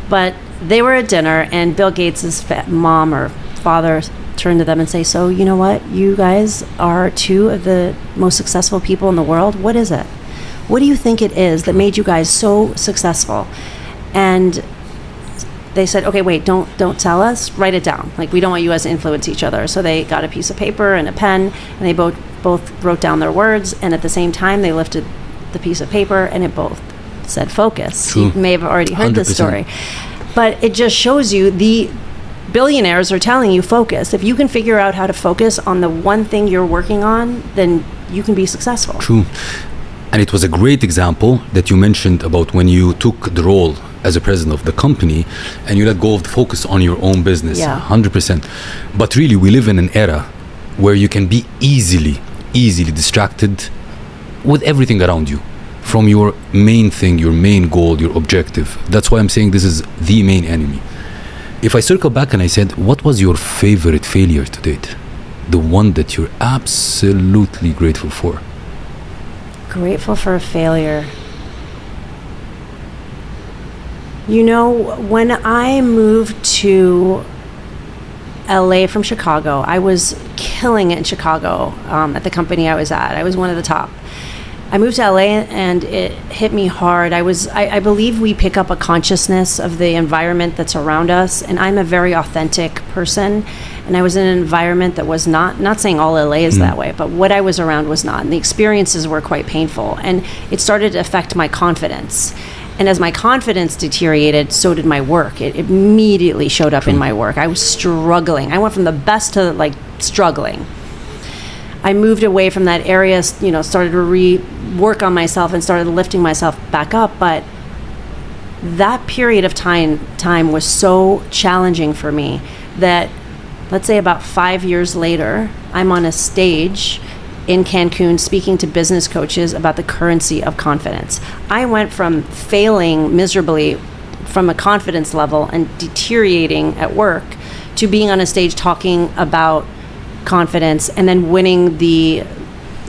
But they were at dinner, and Bill Gates's mom or father turned to them and say, so you know what? You guys are 2 of the most successful people in the world. What is it? What do you think it is that made you guys so successful? And they said, okay, wait, don't tell us, write it down. Like, we don't want you guys to influence each other. So they got a piece of paper and a pen, and they both wrote down their words, and at the same time they lifted the piece of paper and it both said focus. True. You may have already heard 100%. this story, but it just shows you the billionaires are telling you focus. If you can figure out how to focus on the one thing you're working on, then you can be successful. True. And it was a great example that you mentioned about when you took the role as a president of the company and you let go of the focus on your own business. Yeah. 100%. But really, we live in an era where you can be easily distracted with everything around you from your main thing, your main goal, your objective. That's why I'm saying this is the main enemy. If I circle back and I said, what was your favorite failure to date? The one that you're absolutely grateful for? Grateful for a failure. You know, when I moved to LA from Chicago, I was killing it in Chicago at the company I was at. I was one of the top. I moved to LA and it hit me hard. I believe we pick up a consciousness of the environment that's around us, and I'm a very authentic person, and I was in an environment that was not saying all LA is that way, but what I was around was not, and the experiences were quite painful, and it started to affect my confidence. And as my confidence deteriorated, so did my work. It immediately showed up in my work. I was struggling. I went from the best to like struggling. I moved away from that area, you know, started to rework on myself and started lifting myself back up. But that period of time was so challenging for me that, let's say about 5 years later, I'm on a stage in Cancun speaking to business coaches about the currency of confidence. I went from failing miserably from a confidence level and deteriorating at work to being on a stage talking about confidence and then winning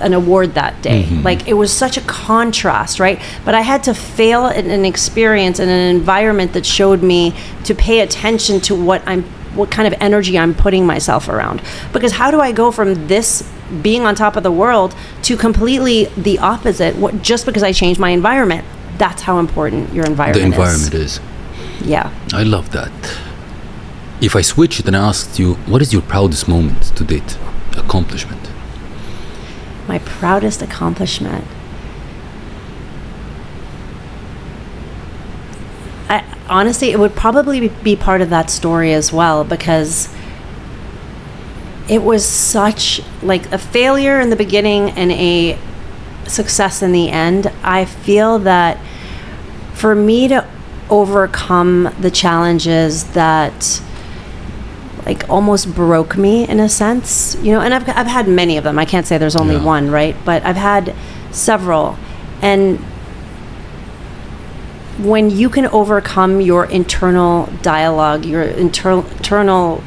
an award that day. Like, it was such a contrast, right? But I had to fail in an experience in an environment that showed me to pay attention to what kind of energy I'm putting myself around. Because how do I go from this being on top of the world to completely the opposite just because I changed my environment? That's how important your environment is. The environment is. Yeah. I love that. If I switch it and I asked you, what is your proudest moment to date? Accomplishment? My proudest accomplishment. Honestly, it would probably be part of that story as well, because it was such like a failure in the beginning and a success in the end. I feel that for me to overcome the challenges that like almost broke me in a sense, you know, and I've had many of them. I can't say there's only one, right? But I've had several. And when you can overcome your internal dialogue, your internal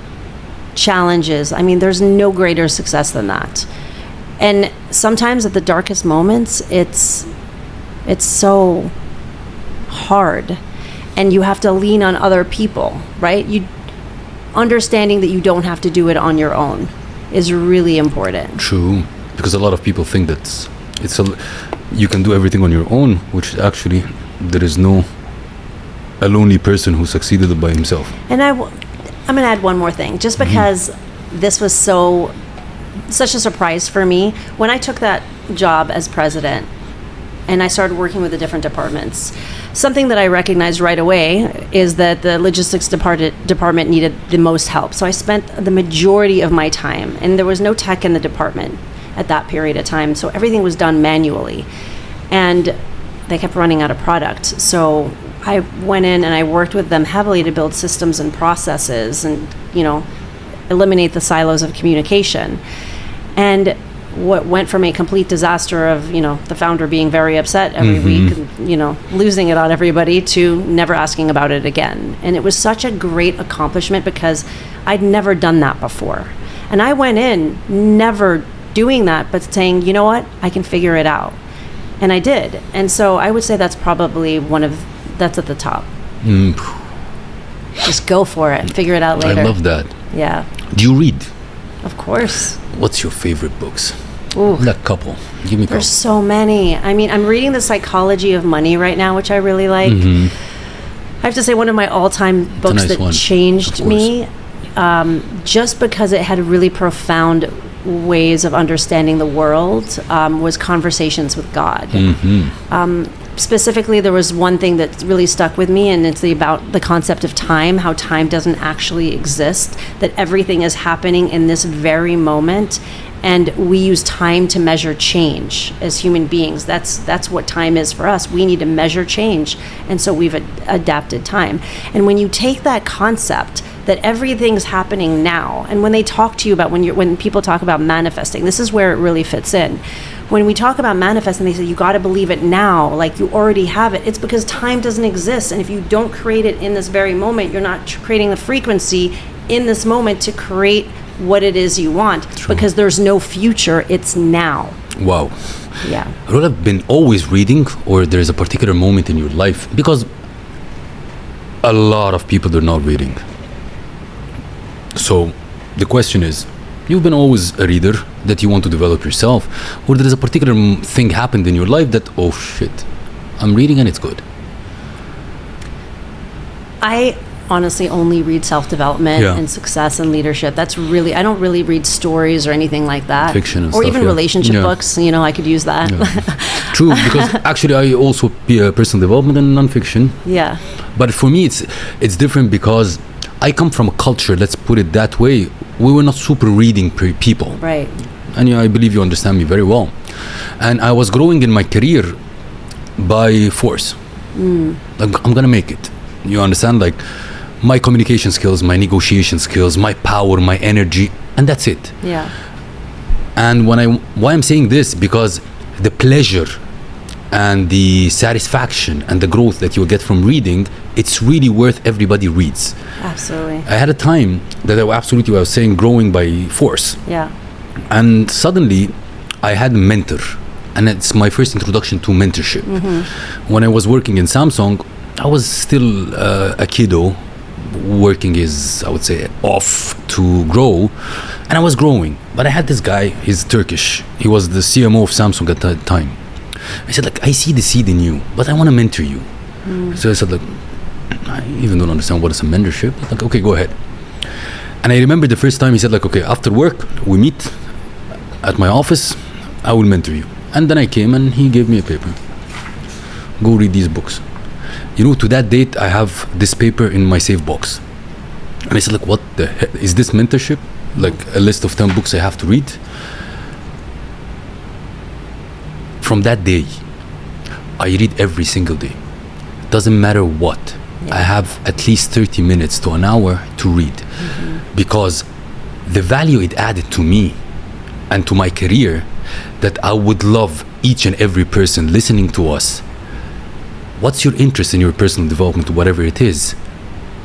challenges, I mean, there's no greater success than that. And sometimes at the darkest moments, it's so hard, and you have to lean on other people, right? Understanding that you don't have to do it on your own is really important. True, because a lot of people think that you can do everything on your own, which actually there is a lonely person who succeeded by himself. And I'm going to add one more thing, just because this was such a surprise for me. When I took that job as president and I started working with the different departments, something that I recognized right away is that the logistics department needed the most help. So I spent the majority of my time, and there was no tech in the department at that period of time, so everything was done manually. And they kept running out of product. So I went in and I worked with them heavily to build systems and processes and, you know, eliminate the silos of communication. And what went from a complete disaster of, you know, the founder being very upset every week, and, you know, losing it on everybody, to never asking about it again. And it was such a great accomplishment because I'd never done that before. And I went in never doing that, but saying, you know what, I can figure it out. And I did. And so I would say that's probably that's at the top. Just go for it and figure it out later. I love that. Yeah. Do you read? Of course. What's your favorite books? Ooh. That couple. Give me a couple. There's so many. I mean, I'm reading The Psychology of Money right now, which I really like. I have to say one of my all-time books that changed me, just because it had really profound ways of understanding the world, was Conversations with God. Specifically, there was one thing that really stuck with me, and it's about the concept of time, how time doesn't actually exist, that everything is happening in this very moment, and we use time to measure change as human beings. That's what time is for us. We need to measure change, and so we've adapted time. And when you take that concept that everything's happening now, and when they talk to you about when people talk about manifesting, this is where it really fits in. When we talk about manifesting, they say you got to believe it now, like you already have it. It's because time doesn't exist, and if you don't create it in this very moment, you're not creating the frequency in this moment to create what it is you want. True. Because there's no future, it's now. Wow. Yeah. Rola, been always reading, or there's a particular moment in your life? Because a lot of people are not reading. So the question is, you've been always a reader that you want to develop yourself, or there is a particular thing happened in your life that, oh shit, I'm reading and it's good? I honestly only read self-development and success and leadership. That's really, I don't really read stories or anything like that. Fiction and or stuff, even relationship books, you know, I could use that. True, because actually I also personal development and non-fiction. Yeah. But for me it's different because I come from a culture, let's put it that way, we were not super reading people. Right. And I believe you understand me very well. And I was growing in my career by force. Like, I'm gonna make it. You understand? Like, my communication skills, my negotiation skills, my power, my energy, and that's it. Yeah. And why I'm saying this, because the pleasure and the satisfaction and the growth that you'll get from reading, it's really worth everybody reads. Absolutely. I had a time that I was saying growing by force. Yeah. And suddenly I had a mentor, and it's my first introduction to mentorship. When I was working in Samsung, I was still a kiddo. Working is, I would say, off to grow, and I was growing. But I had this guy, he's Turkish. He was the CMO of Samsung at that time. I said, like, I see the seed in you, but I want to mentor you. So I said, like, I even don't understand what is a mentorship. Like, okay, go ahead. And I remember the first time he said, like, okay, after work, we meet at my office, I will mentor you. And then I came and he gave me a paper. Go read these books. You know, to that date, I have this paper in my safe box. And I said, like, what the heck? Is this mentorship? Like a list of 10 books I have to read? From that day, I read every single day. Doesn't matter what. I have at least 30 minutes to an hour to read. Because the value it added to me and to my career, that I would love each and every person listening to us. What's your interest in your personal development, whatever it is?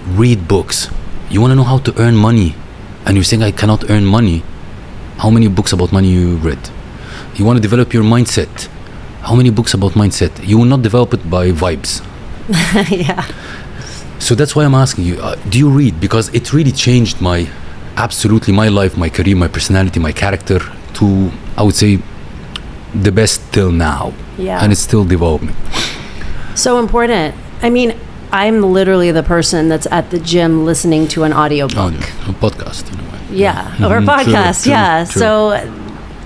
Read books. You want to know how to earn money, and you're saying I cannot earn money. How many books about money you read? You want to develop your mindset. How many books about mindset? You will not develop it by vibes. Yeah. So that's why I'm asking you, do you read? Because it really changed my life, my career, my personality, my character to, I would say, the best till now. Yeah. And it's still developing. So important. I mean, I'm literally the person that's at the gym listening to an audiobook. A podcast, in a way. Yeah, or a podcast, true. So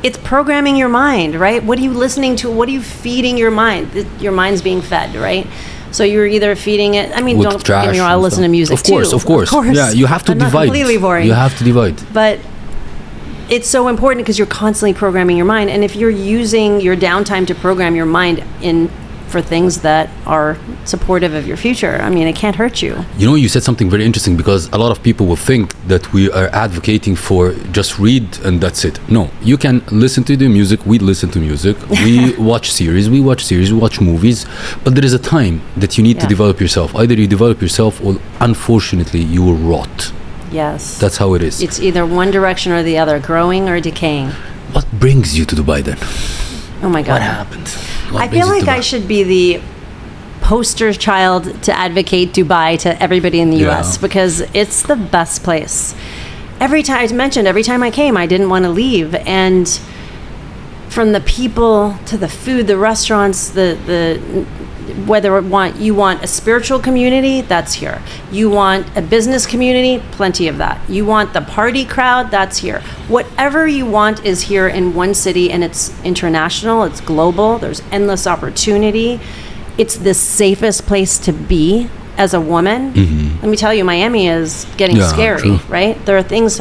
it's programming your mind, right? What are you listening to? What are you feeding your mind? Your mind's being fed, right? So you're either feeding it, I mean, don't get me wrong, I'll listen to music too. Of course. Yeah, you have to divide. Not completely boring. You have to divide. But it's so important because you're constantly programming your mind. And if you're using your downtime to program your mind for things that are supportive of your future, I mean, it can't hurt you. You know, you said something very interesting, because a lot of people will think that we are advocating for just read and that's it. No, you can listen to the music. We listen to music. We watch series. We watch movies. But there is a time that you need to develop yourself. Either you develop yourself, or unfortunately you will rot. Yes. That's how it is. It's either one direction or the other, growing or decaying. What brings you to Dubai then? Oh my God. What happened? I feel like I should be the poster child to advocate Dubai to everybody in the US, because it's the best place. Every time I came, I didn't want to leave. And from the people to the food, the restaurants, the whether you want a spiritual community, that's here. You want a business community, plenty of that. You want the party crowd, that's here. Whatever you want is here in one city, and it's international, it's global, there's endless opportunity. It's the safest place to be as a woman. Let me tell you, Miami is getting scary, true. right? There are things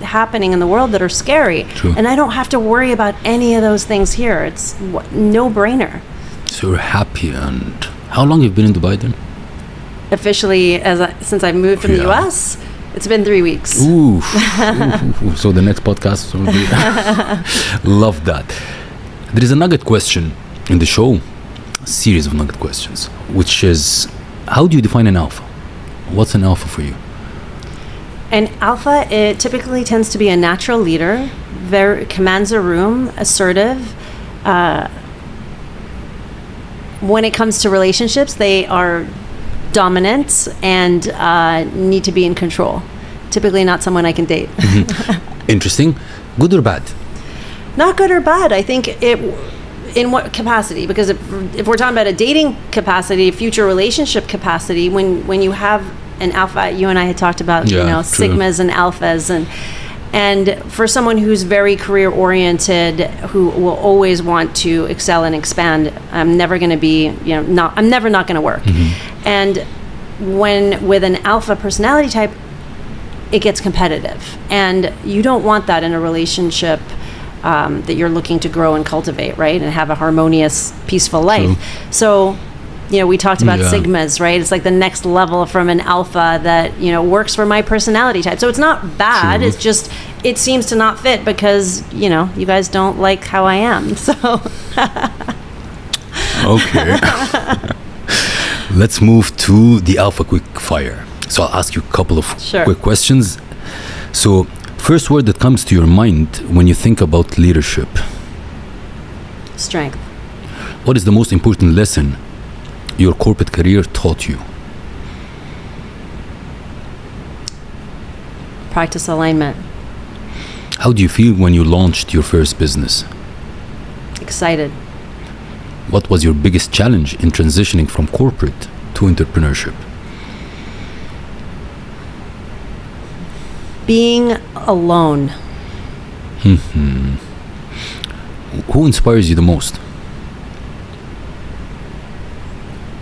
happening in the world that are scary. True. And I don't have to worry about any of those things here. It's no-brainer. So you're happy. And how long have you been in Dubai then? Officially, since I moved from the US, it's been 3 weeks. Ooh. So the next podcast will be love that. There is a nugget question in the show, a series of nugget questions, which is, how do you define an alpha? What's an alpha for you? An alpha, it typically tends to be a natural leader, commands a room, assertive. When it comes to relationships, they are dominant and need to be in control. Typically not someone I can date. Interesting. Good or bad? Not good or bad. I think in what capacity? Because if we're talking about a dating capacity, future relationship capacity, when you have an alpha, you and I had talked about, true. sigmas and alphas, and for someone who's very career oriented, who will always want to excel and expand, I'm never going to be, I'm never not going to work. And with an alpha personality type, it gets competitive, and you don't want that in a relationship that you're looking to grow and cultivate, right? And have a harmonious, peaceful life. True. So, we talked about sigmas, right? It's like the next level from an alpha that, works for my personality type. So it's not bad. True. It's just, it seems to not fit because, you guys don't like how I am. So. Okay. Let's move to the alpha quick fire. So I'll ask you a couple of quick questions. So, first word that comes to your mind when you think about leadership? Strength. What is the most important lesson your corporate career taught you? Practice alignment. How do you feel when you launched your first business? Excited. What was your biggest challenge in transitioning from corporate to entrepreneurship? Being alone. Who inspires you the most?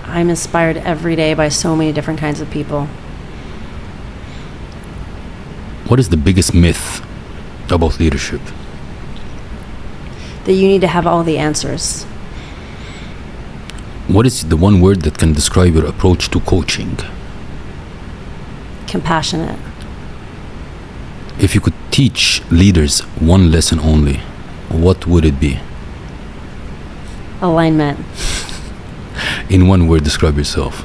I'm inspired every day by so many different kinds of people. What is the biggest myth about leadership? That you need to have all the answers. What is the one word that can describe your approach to coaching? Compassionate. If you could teach leaders one lesson only, what would it be? Alignment. In one word, describe yourself.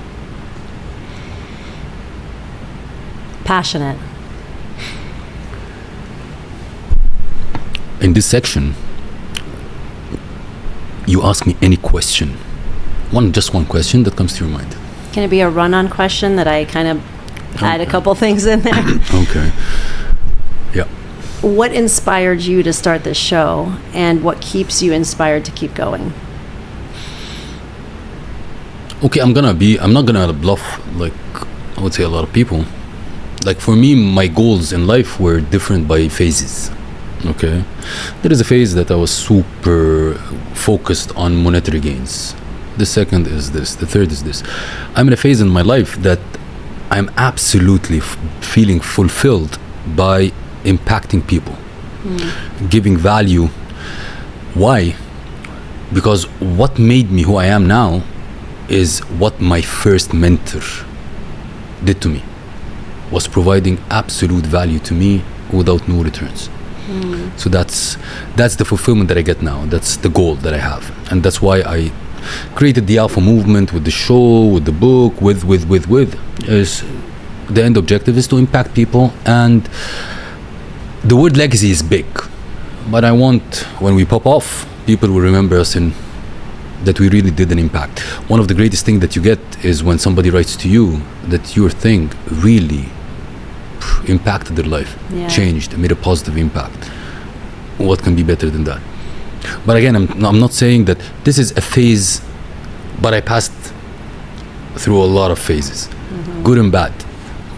Passionate. In this section, you ask me any question. Just one question that comes to your mind. Can it be a run-on question that I kind of add a couple things in there? Okay. Yeah. What inspired you to start this show, and what keeps you inspired to keep going? Okay, I'm not gonna bluff like I would say a lot of people. Like for me, my goals in life were different by phases. Okay, there is a phase that I was super focused on monetary gains. The second is this. The third is this. I'm in a phase in my life that I'm absolutely feeling fulfilled by impacting people, giving value. Why? Because what made me who I am now is what my first mentor did to me, was providing absolute value to me without no returns. So that's the fulfillment that I get now. That's the goal that I have, and that's why I created the Alpha movement with the show, with the book, with is the end objective is to impact people. And the word legacy is big, but I want, when we pop off, people will remember us in that we really did an impact. One of the greatest things that you get is when somebody writes to you that your thing really impacted their life, changed, made a positive impact. What can be better than that? But again, I'm not saying that this is a phase, but I passed through a lot of phases, good and bad,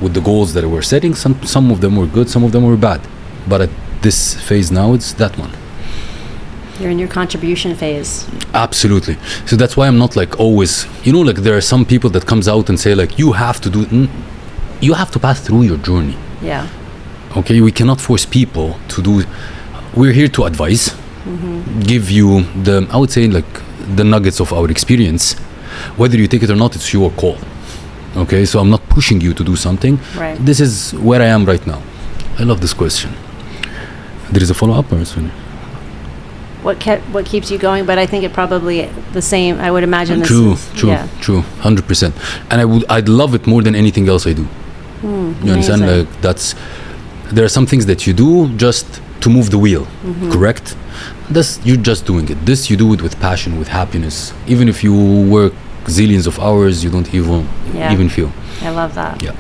with the goals that we're setting. Some of them were good, some of them were bad, but at this phase now, it's that one. You're in your contribution phase. Absolutely. So that's why I'm not like always, like there are some people that comes out and say like, you have to pass through your journey. Yeah. Okay, we cannot force people to do. We're here to advise, give you I would say like the nuggets of our experience. Whether you take it or not, it's your call. Okay, so I'm not pushing you to do something. Right. This is where I am right now. I love this question. There is a follow-up or something? What keeps you going? But I think it probably the same. I would imagine this True, is, 100%. And I'd love it more than anything else I do. You understand? Like there are some things that you do just to move the wheel, correct? You're just doing it. This you do it with passion, with happiness. Even if you work zillions of hours, you don't even feel. I love that. Yeah.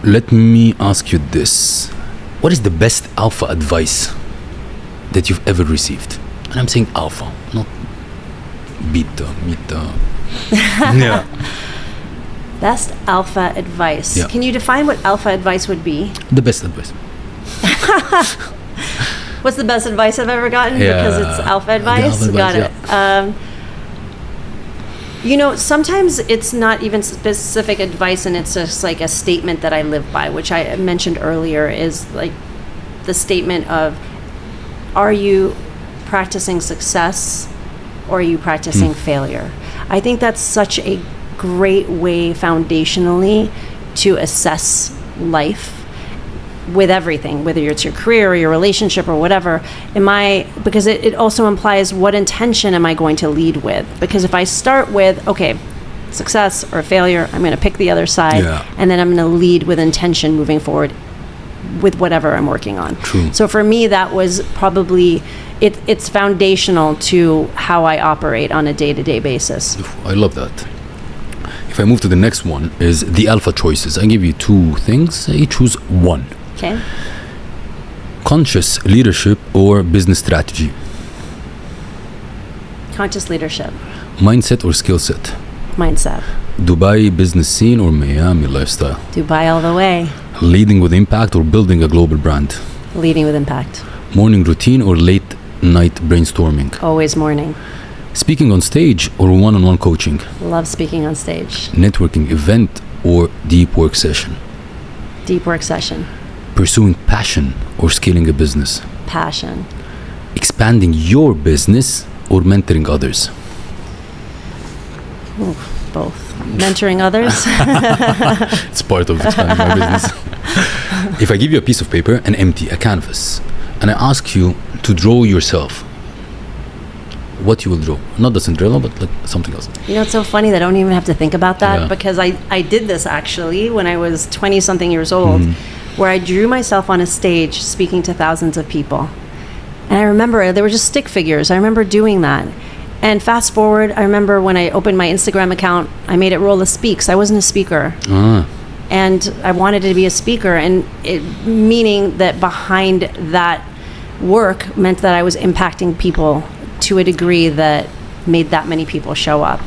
Let me ask you this. What is the best alpha advice that you've ever received? And I'm saying alpha, not beta. Yeah. Best alpha advice. Yeah. Can you define what alpha advice would be? The best advice. What's the best advice I've ever gotten? Yeah. Because it's alpha advice? Got it. Sometimes it's not even specific advice, and it's just like a statement that I live by, which I mentioned earlier, is like the statement of, are you practicing success or are you practicing failure? I think that's such a great way foundationally to assess life with everything, whether it's your career or your relationship or whatever. Because it also implies, what intention am I going to lead with? Because if I start with, okay, success or failure, I'm going to pick the other side, and then I'm going to lead with intention moving forward with whatever I'm working on. True. So for me, that was probably, it's foundational to how I operate on a day-to-day basis. I love that. If I move to the next one, is the alpha choices. I give you two things. You choose one. Okay. Conscious leadership or business strategy? Conscious leadership. Mindset or skill set? Mindset. Dubai business scene or Miami lifestyle? Dubai all the way. Leading with impact or building a global brand? Leading with impact. Morning routine or late night brainstorming? Always morning. Speaking on stage or one-on-one coaching? Love speaking on stage. Networking event or deep work session? Deep work session. Pursuing passion or scaling a business? Passion. Expanding your business or mentoring others? Ooh, both. Mentoring others. It's part of expanding my business. If I give you a piece of paper, a canvas, and I ask you to draw yourself, what you will draw? Not the Cinderella, but like something else. It's so funny that I don't even have to think about that, because I did this actually when I was 20-something years old, where I drew myself on a stage speaking to thousands of people. And I remember there were just stick figures. I remember doing that. And fast forward, I remember when I opened my Instagram account, I made it Rola Speaks. I wasn't a speaker. And I wanted to be a speaker, and meaning that behind that work meant that I was impacting people to a degree that made that many people show up.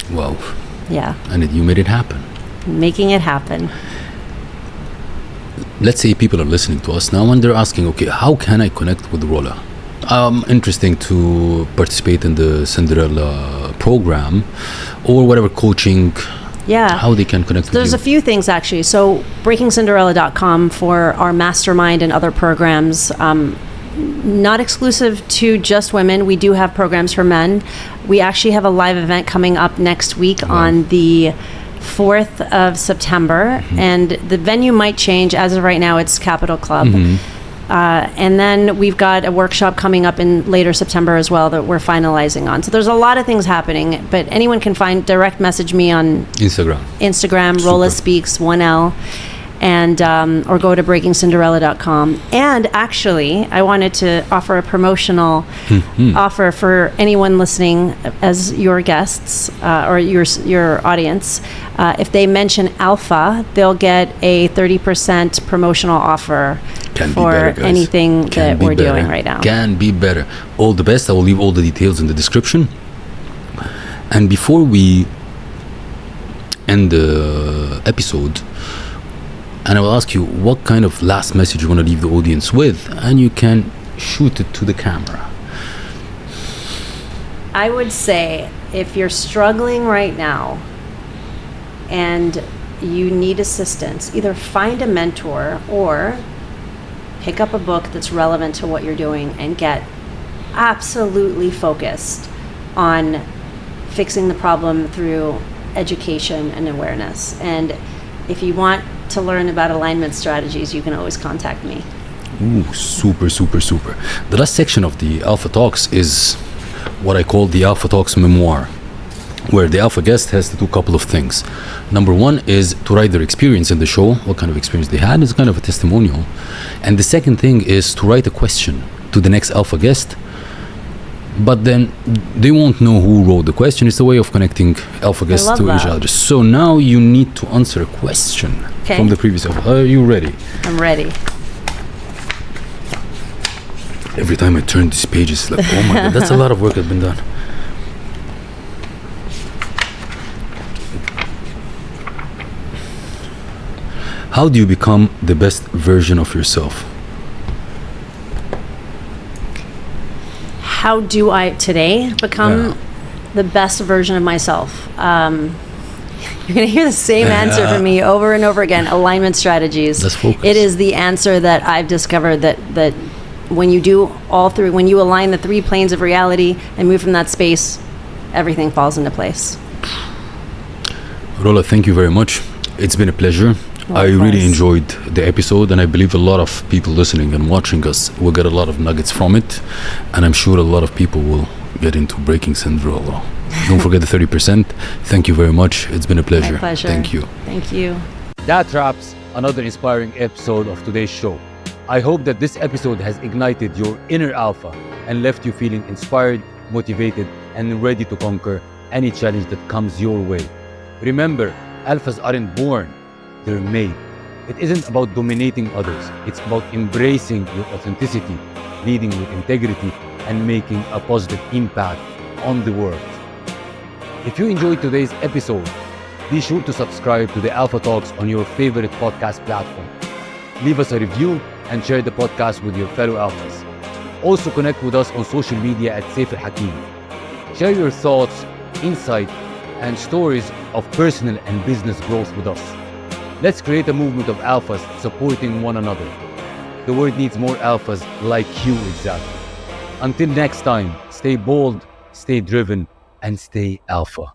Wow. Yeah. And you made it happen. Making it happen. Let's say people are listening to us now and they're asking, okay, how can I connect with Rola? Interesting to participate in the Cinderella program or whatever coaching. Yeah. How they can connect with you. There's a few things actually. So breakingcinderella.com for our mastermind and other programs. Not exclusive to just women. We do have programs for men. We actually have a live event coming up next week on the 4th of September. And the venue might change. As of right now, it's Capitol Club. And then we've got a workshop coming up in later September as well that we're finalizing on. So there's a lot of things happening, but anyone can direct message me on Instagram, Rola Speaks, 1L, and or go to breakingcinderella.com. And actually, I wanted to offer a promotional offer for anyone listening as your guests or your audience. If they mention Alpha, they'll get a 30% promotional offer for anything that we're doing right now. Can be better. All the best. I will leave all the details in the description. And before we end the episode, and I will ask you what kind of last message you want to leave the audience with, and you can shoot it to the camera. I would say if you're struggling right now and you need assistance, either find a mentor or pick up a book that's relevant to what you're doing and get absolutely focused on fixing the problem through education and awareness. And if you want to learn about alignment strategies, you can always contact me. Ooh, super, super, super. The last section of the Alpha Talks is what I call the Alpha Talks memoir, where the Alpha guest has to do a couple of things. Number one is to write their experience in the show, what kind of experience they had. It's kind of a testimonial. And the second thing is to write a question to the next Alpha guest, but then they won't know who wrote the question. It's a way of connecting Alpha guests to each other. So now you need to answer a question from the previous Alpha. Are you ready? I'm ready. Every time I turn these pages, like, oh my God, that's a lot of work that's been done. How do you become the best version of yourself? How do I today become the best version of myself? You're going to hear the same answer from me over and over again. Alignment strategies. Let's focus. It is the answer that I've discovered that when you do all three, when you align the three planes of reality and move from that space, everything falls into place. Rola, thank you very much. It's been a pleasure. I really enjoyed the episode, and I believe a lot of people listening and watching us will get a lot of nuggets from it, and I'm sure a lot of people will get into breaking Cinderella. Don't forget the 30%. Thank you very much. It's been a pleasure. My pleasure. Thank you. Thank you. That wraps another inspiring episode of today's show. I hope that this episode has ignited your inner alpha and left you feeling inspired, motivated, and ready to conquer any challenge that comes your way. Remember, alphas aren't born, they're made. It isn't about dominating others. It's about embracing your authenticity, leading with integrity, and making a positive impact on the world. If you enjoyed today's episode, be sure to subscribe to the Alpha Talks on your favorite podcast platform. Leave us a review and share the podcast with your fellow alphas. Also connect with us on social media at Seif El Hakim. Share your thoughts, insight, and stories of personal and business growth with us. Let's create a movement of alphas supporting one another. The world needs more alphas like you exactly. Until next time, stay bold, stay driven, and stay alpha.